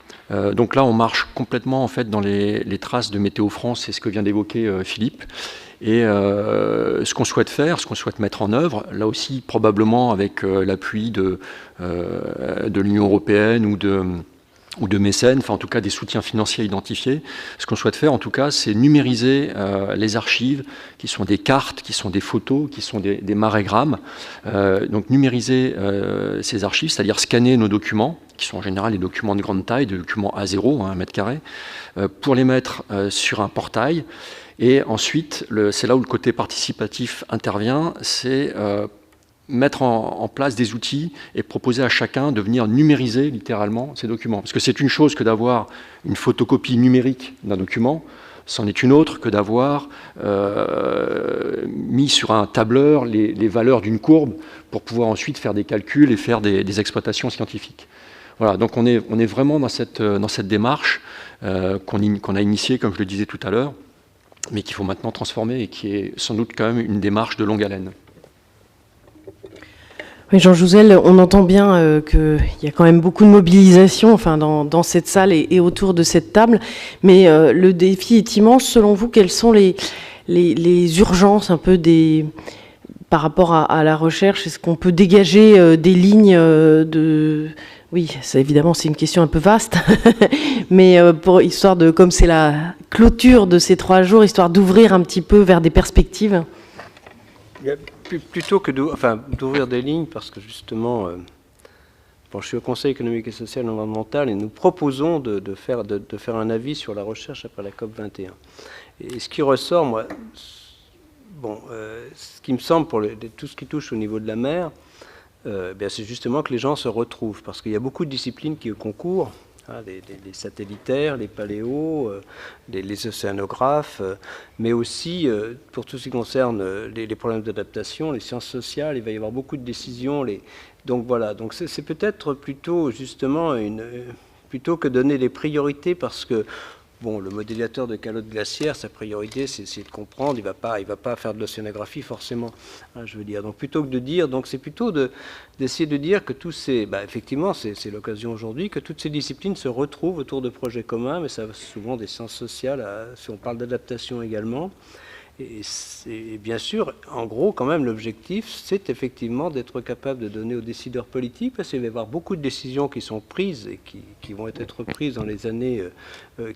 Donc là, on marche complètement en fait dans les traces de Météo France, c'est ce que vient d'évoquer Philippe. Et ce qu'on souhaite faire, ce qu'on souhaite mettre en œuvre, là aussi probablement avec l'appui de l'Union européenne ou de mécènes, enfin en tout cas des soutiens financiers identifiés. Ce qu'on souhaite faire en tout cas, c'est numériser les archives, qui sont des cartes, qui sont des photos, qui sont des marégrammes. Donc numériser ces archives, c'est-à-dire scanner nos documents, qui sont en général des documents de grande taille, des documents A0, 1 mètre carré, pour les mettre sur un portail. Et ensuite, c'est là où le côté participatif intervient, c'est mettre en place des outils et proposer à chacun de venir numériser littéralement ces documents. Parce que c'est une chose que d'avoir une photocopie numérique d'un document, c'en est une autre que d'avoir mis sur un tableur les valeurs d'une courbe pour pouvoir ensuite faire des calculs et faire des exploitations scientifiques. Voilà, donc on est vraiment dans cette démarche qu'on a initiée, comme je le disais tout à l'heure, mais qu'il faut maintenant transformer et qui est sans doute quand même une démarche de longue haleine. Oui, Jean Jouzel, on entend bien qu'il y a quand même beaucoup de mobilisation dans cette salle et autour de cette table, mais le défi est immense. Selon vous, quelles sont les urgences un peu par rapport à la recherche? Est-ce qu'on peut dégager des lignes de... Oui, évidemment, c'est une question un peu vaste, mais histoire de, comme c'est la clôture de ces 3 jours, histoire d'ouvrir un petit peu vers des perspectives. Plutôt que d'ouvrir des lignes, parce que justement, je suis au Conseil économique et social et environnemental et nous proposons de faire un avis sur la recherche après la COP 21. Et ce qui ressort, moi, ce qui me semble pour tout ce qui touche au niveau de la mer, c'est justement que les gens se retrouvent, parce qu'il y a beaucoup de disciplines qui concourent, les satellitaires, les paléos, les océanographes, mais aussi pour tout ce qui concerne les problèmes d'adaptation, les sciences sociales, il va y avoir beaucoup de décisions. Donc voilà, donc c'est peut-être plutôt justement plutôt que donner les priorités, parce que le modélisateur de calotte glaciaire, sa priorité, c'est essayer de comprendre. Il va pas faire de l'océanographie forcément. Je veux dire. Donc plutôt que de dire, c'est plutôt d'essayer de dire que tous ces, effectivement, c'est l'occasion aujourd'hui que toutes ces disciplines se retrouvent autour de projets communs, mais ça souvent des sciences sociales. Si on parle d'adaptation également. Et bien sûr, en gros, quand même, l'objectif, c'est effectivement d'être capable de donner aux décideurs politiques, parce qu'il va y avoir beaucoup de décisions qui sont prises et qui vont être prises dans les années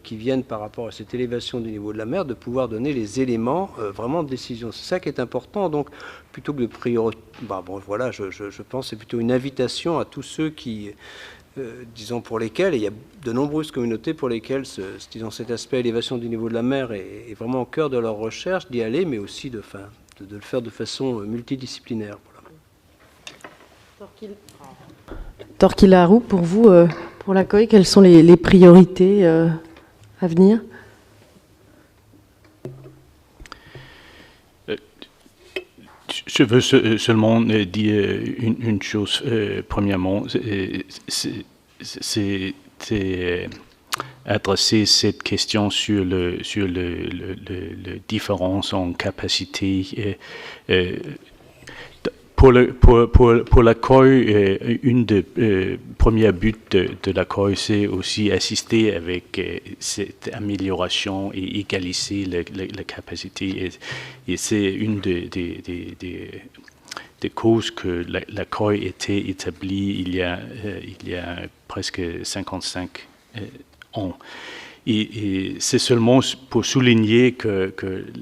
qui viennent par rapport à cette élévation du niveau de la mer, de pouvoir donner les éléments vraiment de décision. C'est ça qui est important. Donc, plutôt que de prioriser, je pense que c'est plutôt une invitation à tous ceux qui disons, pour lesquelles, et il y a de nombreuses communautés pour lesquelles disons, cet aspect élévation du niveau de la mer est vraiment au cœur de leur recherche, d'y aller, mais aussi de le faire de façon multidisciplinaire. Voilà. Torquil Larou, pour vous, pour la COI, quelles sont les priorités à venir? Je veux seulement dire une chose. Premièrement, c'est adresser cette question sur le différence en capacité. Pour la COI, une des premiers buts de la COI, c'est aussi assister avec cette amélioration et égaliser la capacité. Et c'est une des causes que la COI était établie il y a presque 55 ans. Et c'est seulement pour souligner que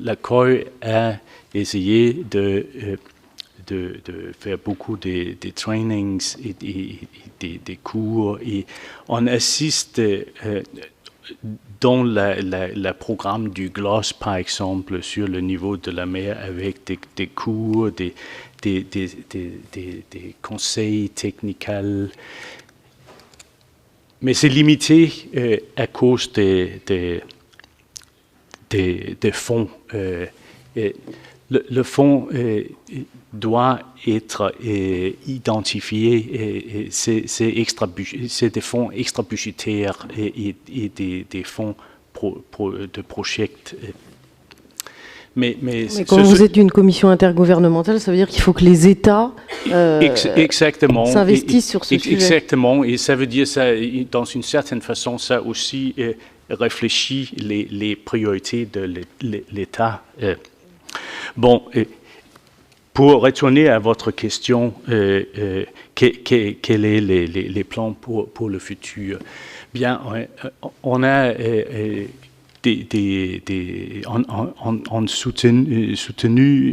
la COI a essayé de faire beaucoup de trainings et des cours, et on assiste dans le programme du GLOS, par exemple, sur le niveau de la mer, avec des cours, des conseils techniques, mais c'est limité à cause des fonds. Le fonds doit être identifié, et c'est des fonds extra-budgétaires et des fonds de projets. Mais quand vous êtes une commission intergouvernementale, ça veut dire qu'il faut que les États s'investissent sur ce sujet. Exactement, et ça veut dire, ça, dans une certaine façon, ça aussi réfléchit les priorités de l'État. Bon, pour retourner à votre question, quels sont les plans pour le futur? Bien, on a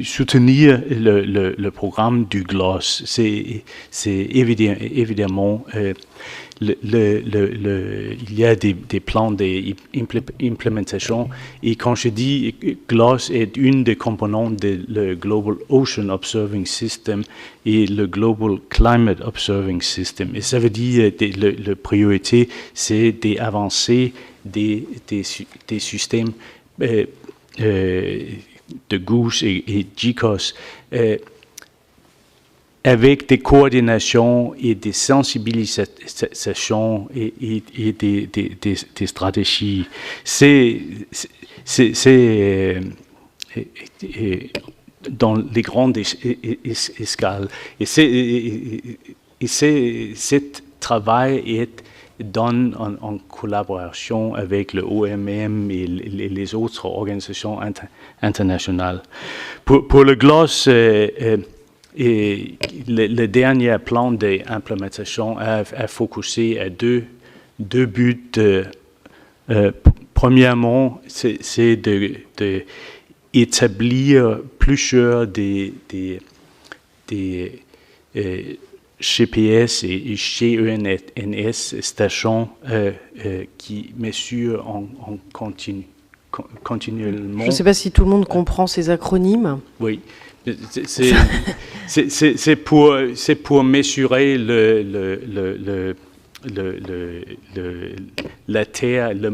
soutenir le programme du GLOS. C'est évidemment il y a des plans d'implémentation, et quand je dis GLOS est une des composantes de le Global Ocean Observing System et le Global Climate Observing System. Et ça veut dire que la priorité, c'est d'avancer des systèmes de GOOS et GCOS avec des coordinations et des sensibilisations et des stratégies. C'est dans les grandes escales. Et ce travail est done en collaboration avec le OMM et les autres organisations internationales. Pour le GLOS, et le dernier plan d'implémentation a focusé à deux buts. Premièrement, c'est d'établir plusieurs des GPS et GENS stations qui mesurent en continuellement. Je ne sais pas si tout le monde comprend ces acronymes. Oui. C'est pour mesurer la Terre, le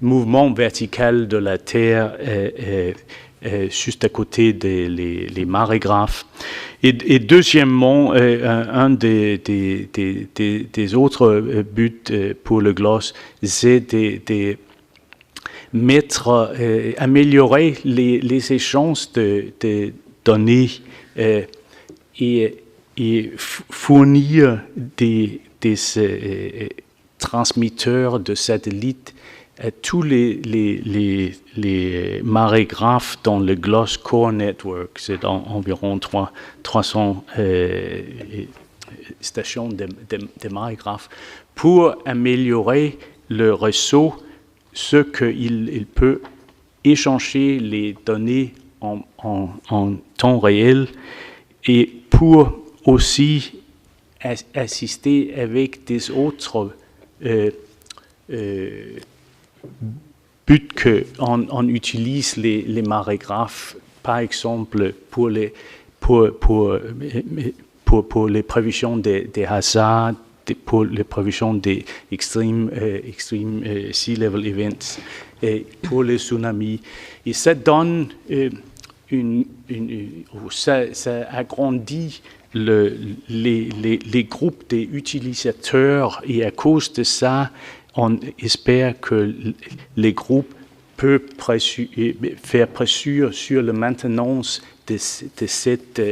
mouvement vertical de la Terre juste à côté des marégraphes. Et deuxièmement, un des autres buts pour le GLOS, c'est de améliorer les échanges de données et fournir des transmetteurs de satellites à tous les marégraphes dans le GLOS Core Network. C'est environ 300 stations de marégraphes pour améliorer le réseau, ce qu'il peut échanger les données en temps réel, et pour aussi assister avec des autres buts qu'on utilise les marégraphes, par exemple pour les prévisions des hasards, pour les prévisions des extreme sea level events et pour les tsunamis. Et ça donne ça agrandit les groupes des utilisateurs, et à cause de ça, on espère que les groupes peuvent faire pression sur la maintenance de cette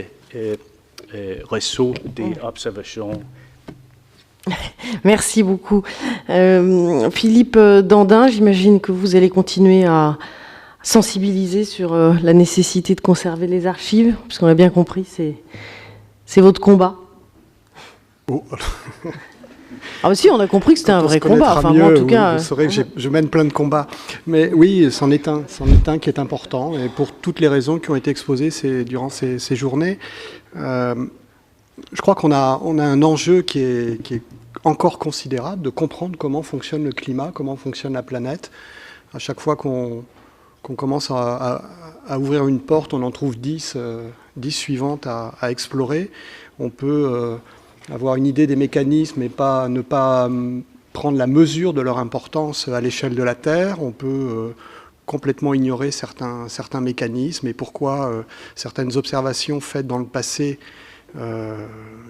réseau d'observation. Merci beaucoup. Philippe Dandin, j'imagine que vous allez continuer à sensibiliser sur la nécessité de conserver les archives, puisqu'on a bien compris, c'est votre combat. Oh. Ah aussi, on a compris que c'était un vrai combat. Enfin, moi, en tout cas, vous saurez que je mène plein de combats. Mais oui, c'en est un qui est important, et pour toutes les raisons qui ont été exposées durant ces journées. Je crois qu'on a un enjeu qui est encore considérable, de comprendre comment fonctionne le climat, comment fonctionne la planète. À chaque fois qu'on commence à ouvrir une porte, on en trouve 10 suivantes à explorer. On peut avoir une idée des mécanismes et ne pas prendre la mesure de leur importance à l'échelle de la Terre. On peut complètement ignorer certains mécanismes et pourquoi certaines observations faites dans le passé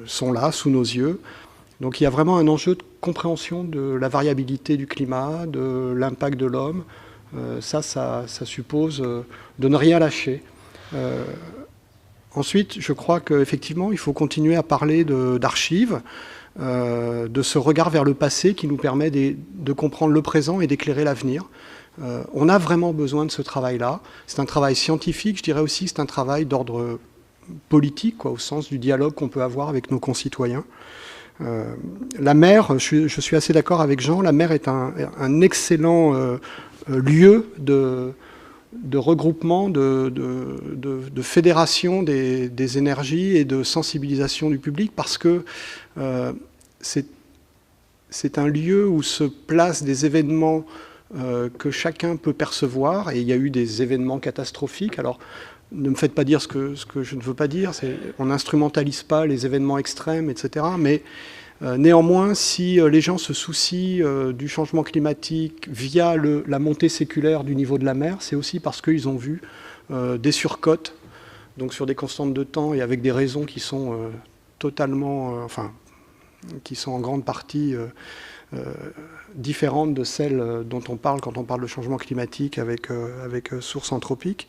sont là, sous nos yeux. Donc il y a vraiment un enjeu de compréhension de la variabilité du climat, de l'impact de l'homme. Ça suppose de ne rien lâcher. Ensuite, je crois qu'effectivement, il faut continuer à parler d'archives, de ce regard vers le passé qui nous permet de comprendre le présent et d'éclairer l'avenir. On a vraiment besoin de ce travail-là. C'est un travail scientifique, je dirais aussi, c'est un travail d'ordre politique, au sens du dialogue qu'on peut avoir avec nos concitoyens. La mer, je suis assez d'accord avec Jean, la mer est un excellent lieu de regroupement, de fédération des énergies et de sensibilisation du public, parce que c'est un lieu où se placent des événements que chacun peut percevoir, et il y a eu des événements catastrophiques. Alors, ne me faites pas dire ce que je ne veux pas dire, on n'instrumentalise pas les événements extrêmes, etc. Mais néanmoins, si les gens se soucient du changement climatique via la montée séculaire du niveau de la mer, c'est aussi parce qu'ils ont vu des surcotes, donc sur des constantes de temps et avec des raisons qui sont totalement, qui sont en grande partie différentes de celles dont on parle quand on parle de changement climatique avec source anthropique.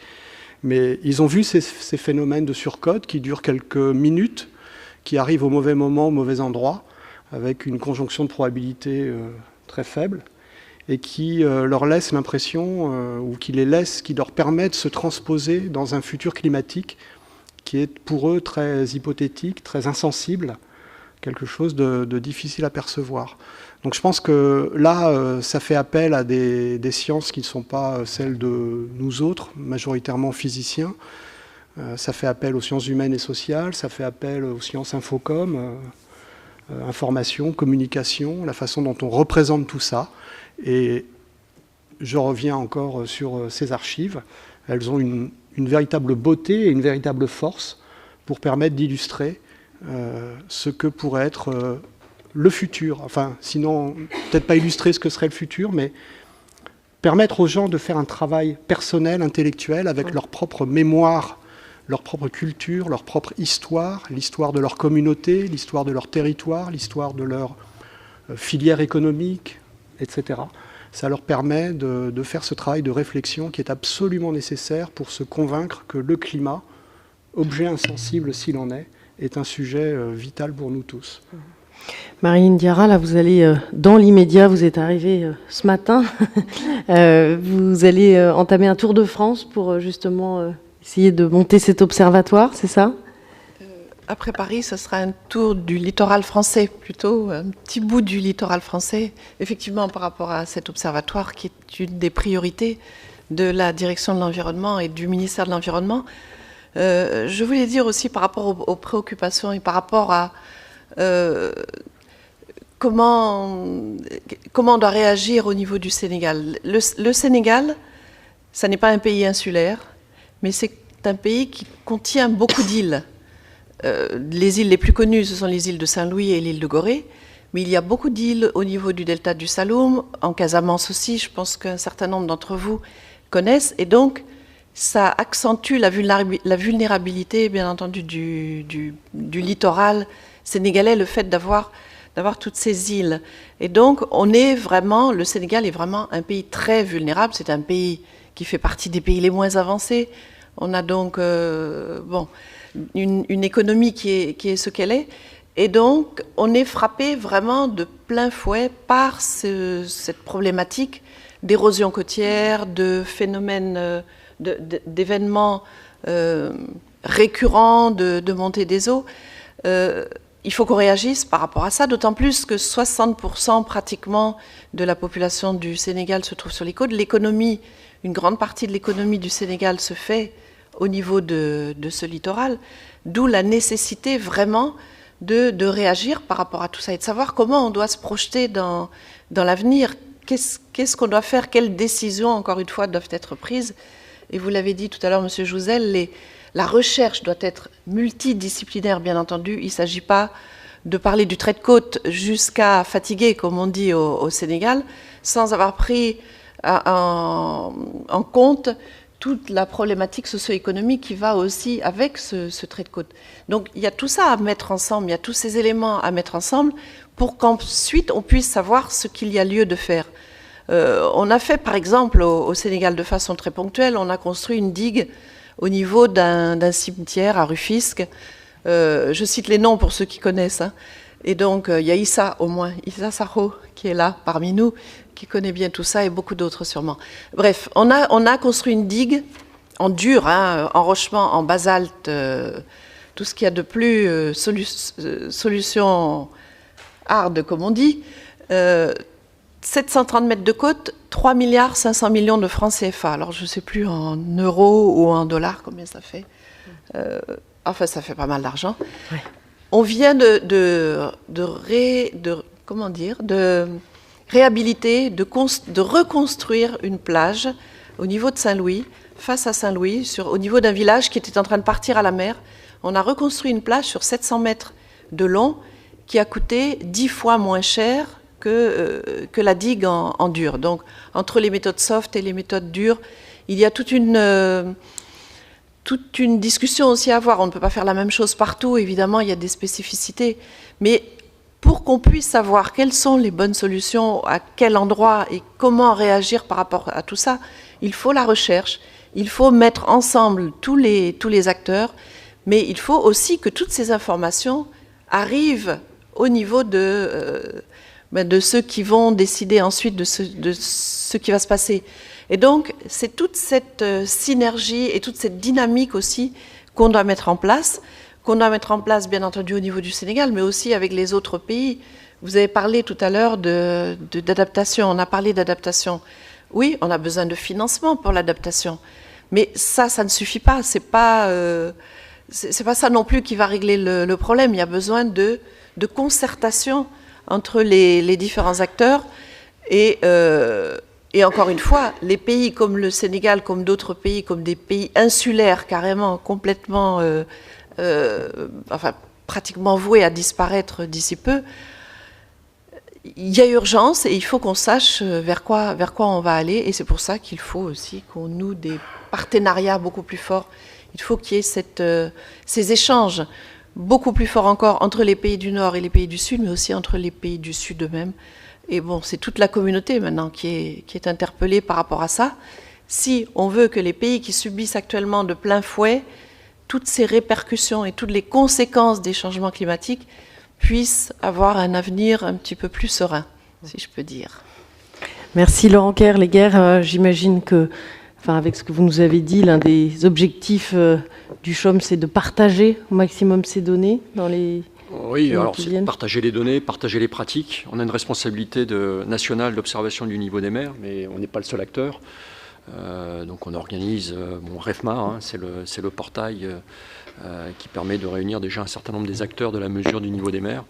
Mais ils ont vu ces phénomènes de surcote qui durent quelques minutes, qui arrivent au mauvais moment, au mauvais endroit, avec une conjonction de probabilité très faible, et qui leur laissent l'impression, ou qui leur permet de se transposer dans un futur climatique qui est pour eux très hypothétique, très insensible, quelque chose de difficile à percevoir. Donc je pense que là, ça fait appel à des sciences qui ne sont pas celles de nous autres, majoritairement physiciens. Ça fait appel aux sciences humaines et sociales, ça fait appel aux sciences infocom, information, communication, la façon dont on représente tout ça. Et je reviens encore sur ces archives. Elles ont une véritable beauté et une véritable force pour permettre d'illustrer ce que pourrait être le futur. Enfin, sinon, peut-être pas illustrer ce que serait le futur, mais permettre aux gens de faire un travail personnel, intellectuel, avec leur propre mémoire, leur propre culture, leur propre histoire, l'histoire de leur communauté, l'histoire de leur territoire, l'histoire de leur filière économique, etc. Ça leur permet de faire ce travail de réflexion qui est absolument nécessaire pour se convaincre que le climat, objet insensible s'il en est un sujet vital pour nous tous. Marilyn Diarra, là, vous allez, dans l'immédiat, vous êtes arrivée ce matin, vous allez entamer un tour de France pour justement essayer de monter cet observatoire, c'est ça ? Après Paris, ce sera un tour du littoral français, plutôt un petit bout du littoral français, effectivement par rapport à cet observatoire qui est une des priorités de la direction de l'environnement et du ministère de l'Environnement. Je voulais dire aussi par rapport aux préoccupations et par rapport à comment on doit réagir au niveau du Sénégal. Le Sénégal, ça n'est pas un pays insulaire, mais c'est un pays qui contient beaucoup d'îles. Les îles les plus connues, ce sont les îles de Saint-Louis et l'île de Gorée, mais il y a beaucoup d'îles au niveau du delta du Saloum, en Casamance aussi, je pense qu'un certain nombre d'entre vous connaissent, et donc ça accentue la vulnérabilité, bien entendu, du littoral sénégalais, le fait d'avoir toutes ces îles. Et donc, le Sénégal est vraiment un pays très vulnérable. C'est un pays qui fait partie des pays les moins avancés. On a donc, une économie qui est ce qu'elle est. Et donc, on est frappé vraiment de plein fouet par cette problématique d'érosion côtière, de phénomènes, d'événements récurrents de montée des eaux. Il faut qu'on réagisse par rapport à ça, d'autant plus que 60% pratiquement de la population du Sénégal se trouve sur les côtes. Une grande partie de l'économie du Sénégal se fait au niveau de ce littoral, d'où la nécessité vraiment de réagir par rapport à tout ça et de savoir comment on doit se projeter dans l'avenir. Qu'est-ce qu'on doit faire? Quelles décisions, encore une fois, doivent être prises? Et vous l'avez dit tout à l'heure, M. Jouzel, la recherche doit être multidisciplinaire, bien entendu. Il ne s'agit pas de parler du trait de côte jusqu'à fatiguer, comme on dit au Sénégal, sans avoir pris en compte toute la problématique socio-économique qui va aussi avec ce trait de côte. Donc il y a tout ça à mettre ensemble, il y a tous ces éléments à mettre ensemble pour qu'ensuite on puisse savoir ce qu'il y a lieu de faire. On a fait par exemple au Sénégal de façon très ponctuelle, on a construit une digue au niveau d'un cimetière à Rufisque. Je cite les noms pour ceux qui connaissent. Hein. Et donc, il y a Issa Sarro, qui est là parmi nous, qui connaît bien tout ça, et beaucoup d'autres sûrement. Bref, on a construit une digue en dur, hein, enrochement, en basalte, tout ce qu'il y a de plus solution hard, comme on dit. 730 mètres de côte, 3 milliards 500 millions de francs CFA. Alors, je ne sais plus en euros ou en dollars combien ça fait. Enfin, ça fait pas mal d'argent. Ouais. On vient de réhabiliter, de reconstruire une plage au niveau de Saint-Louis, face à Saint-Louis, au niveau d'un village qui était en train de partir à la mer. On a reconstruit une plage sur 700 mètres de long qui a coûté 10 fois moins cher que la digue en dur. Donc, entre les méthodes soft et les méthodes dures, il y a toute une discussion aussi à avoir. On ne peut pas faire la même chose partout, évidemment, il y a des spécificités. Mais pour qu'on puisse savoir quelles sont les bonnes solutions, à quel endroit et comment réagir par rapport à tout ça, il faut la recherche, il faut mettre ensemble tous les acteurs, mais il faut aussi que toutes ces informations arrivent au niveau de ceux qui vont décider ensuite de ce qui va se passer. Et donc, c'est toute cette synergie et toute cette dynamique aussi qu'on doit mettre en place, bien entendu au niveau du Sénégal, mais aussi avec les autres pays. Vous avez parlé tout à l'heure d'adaptation, on a parlé d'adaptation. Oui, on a besoin de financement pour l'adaptation, mais ça ne suffit pas. C'est pas ça non plus qui va régler le problème. Il y a besoin de concertation entre les différents acteurs et encore une fois, les pays comme le Sénégal, comme d'autres pays, comme des pays insulaires carrément, complètement, pratiquement voués à disparaître d'ici peu, il y a urgence et il faut qu'on sache vers quoi on va aller. Et c'est pour ça qu'il faut aussi qu'on noue des partenariats beaucoup plus forts. Il faut qu'il y ait ces échanges beaucoup plus forts encore entre les pays du Nord et les pays du Sud, mais aussi entre les pays du Sud eux-mêmes. Et bon, c'est toute la communauté maintenant qui est interpellée par rapport à ça. Si on veut que les pays qui subissent actuellement de plein fouet toutes ces répercussions et toutes les conséquences des changements climatiques puissent avoir un avenir un petit peu plus serein, si je peux dire. Merci Laurent Kerr. J'imagine que, avec ce que vous nous avez dit, l'un des objectifs du CHOM, c'est de partager au maximum ces données dans les... Oui, alors c'est partager les données, partager les pratiques. On a une responsabilité nationale d'observation du niveau des mers, mais on n'est pas le seul acteur. Donc on organise REFMA, hein, c'est le portail qui permet de réunir déjà un certain nombre des acteurs de la mesure du niveau des mers.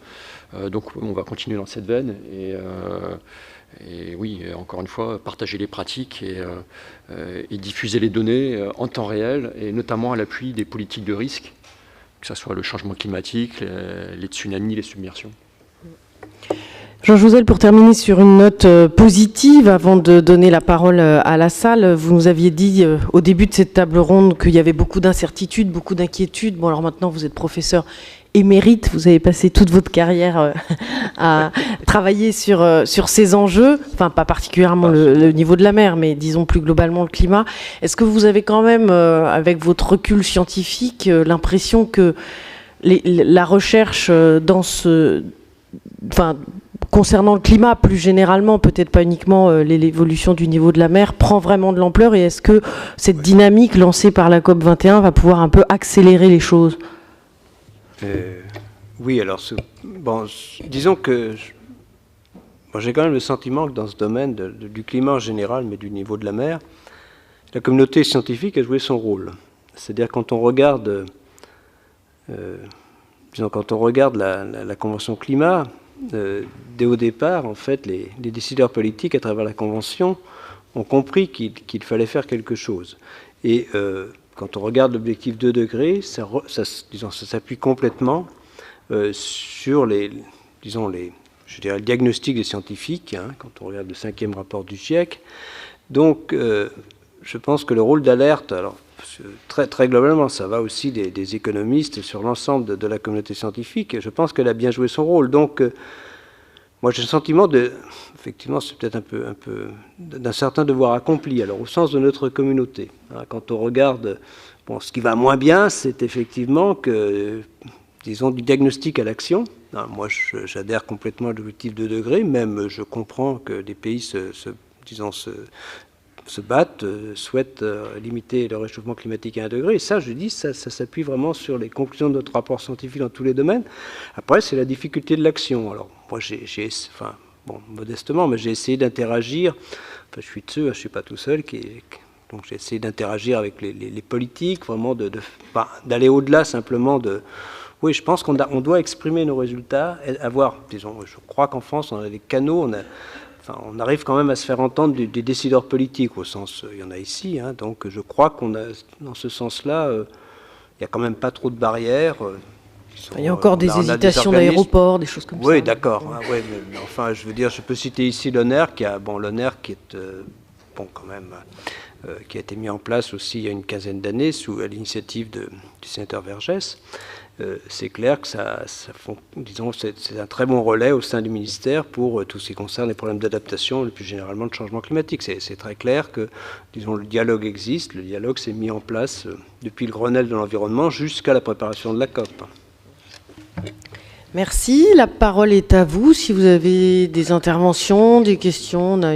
Donc on va continuer dans cette veine et oui, encore une fois, partager les pratiques et diffuser les données en temps réel, et notamment à l'appui des politiques de risque, que ce soit le changement climatique, les tsunamis, les submersions. Jean Jouzel, pour terminer sur une note positive, avant de donner la parole à la salle, vous nous aviez dit au début de cette table ronde qu'il y avait beaucoup d'incertitudes, beaucoup d'inquiétudes. Bon, alors maintenant, vous êtes professeur émérite, vous avez passé toute votre carrière à travailler sur ces enjeux, enfin pas particulièrement le niveau de la mer, mais disons plus globalement le climat. Est-ce que vous avez quand même, avec votre recul scientifique, l'impression que la recherche concernant le climat, plus généralement, peut-être pas uniquement l'évolution du niveau de la mer, prend vraiment de l'ampleur, et est-ce que cette dynamique lancée par la COP21 va pouvoir un peu accélérer les choses ? Oui, alors, disons que j'ai quand même le sentiment que dans ce domaine du climat en général, mais du niveau de la mer, la communauté scientifique a joué son rôle. C'est-à-dire quand on regarde, la Convention climat, dès au départ, en fait, les décideurs politiques, à travers la Convention, ont compris qu'il fallait faire quelque chose. Et quand on regarde l'objectif 2 degrés, ça s'appuie complètement sur le diagnostic des scientifiques, hein, quand on regarde le 5e rapport du GIEC. Donc, je pense que le rôle d'alerte, alors très, très globalement, ça va aussi des économistes sur l'ensemble de la communauté scientifique, je pense qu'elle a bien joué son rôle. Donc, moi, j'ai le sentiment effectivement, c'est peut-être un peu d'un certain devoir accompli, alors au sens de notre communauté. Hein, quand on regarde, ce qui va moins bien, c'est effectivement que, disons, du diagnostic à l'action. Moi, j'adhère complètement à l'objectif 2 degrés, même je comprends que des pays se battent, souhaitent limiter le réchauffement climatique à 1 degré. Et ça, je dis, ça s'appuie vraiment sur les conclusions de notre rapport scientifique dans tous les domaines. Après, c'est la difficulté de l'action. Alors, moi, modestement, mais j'ai essayé d'interagir. Enfin, je suis de ceux, je ne suis pas tout seul, donc j'ai essayé d'interagir avec les politiques, vraiment d'aller au-delà simplement de... Oui, je pense qu'on doit exprimer nos résultats, je crois qu'en France, on a des canaux, on arrive quand même à se faire entendre des décideurs politiques, au sens, il y en a ici, hein, donc je crois qu'on a, dans ce sens-là, il n'y a quand même pas trop de barrières. Il y a encore des hésitations d'aéroports, des choses comme ça. Oui, d'accord. Hein, mais enfin, je veux dire, je peux citer ici l'ONER, qui est quand même, qui a été mis en place aussi il y a une quinzaine d'années à l'initiative du sénateur Vergès. C'est clair que c'est un très bon relais au sein du ministère pour tout ce qui concerne les problèmes d'adaptation et plus généralement le changement climatique. C'est très clair que, le dialogue existe, le dialogue s'est mis en place depuis le Grenelle de l'environnement jusqu'à la préparation de la COP. Merci. La parole est à vous. Si vous avez des interventions, des questions, on a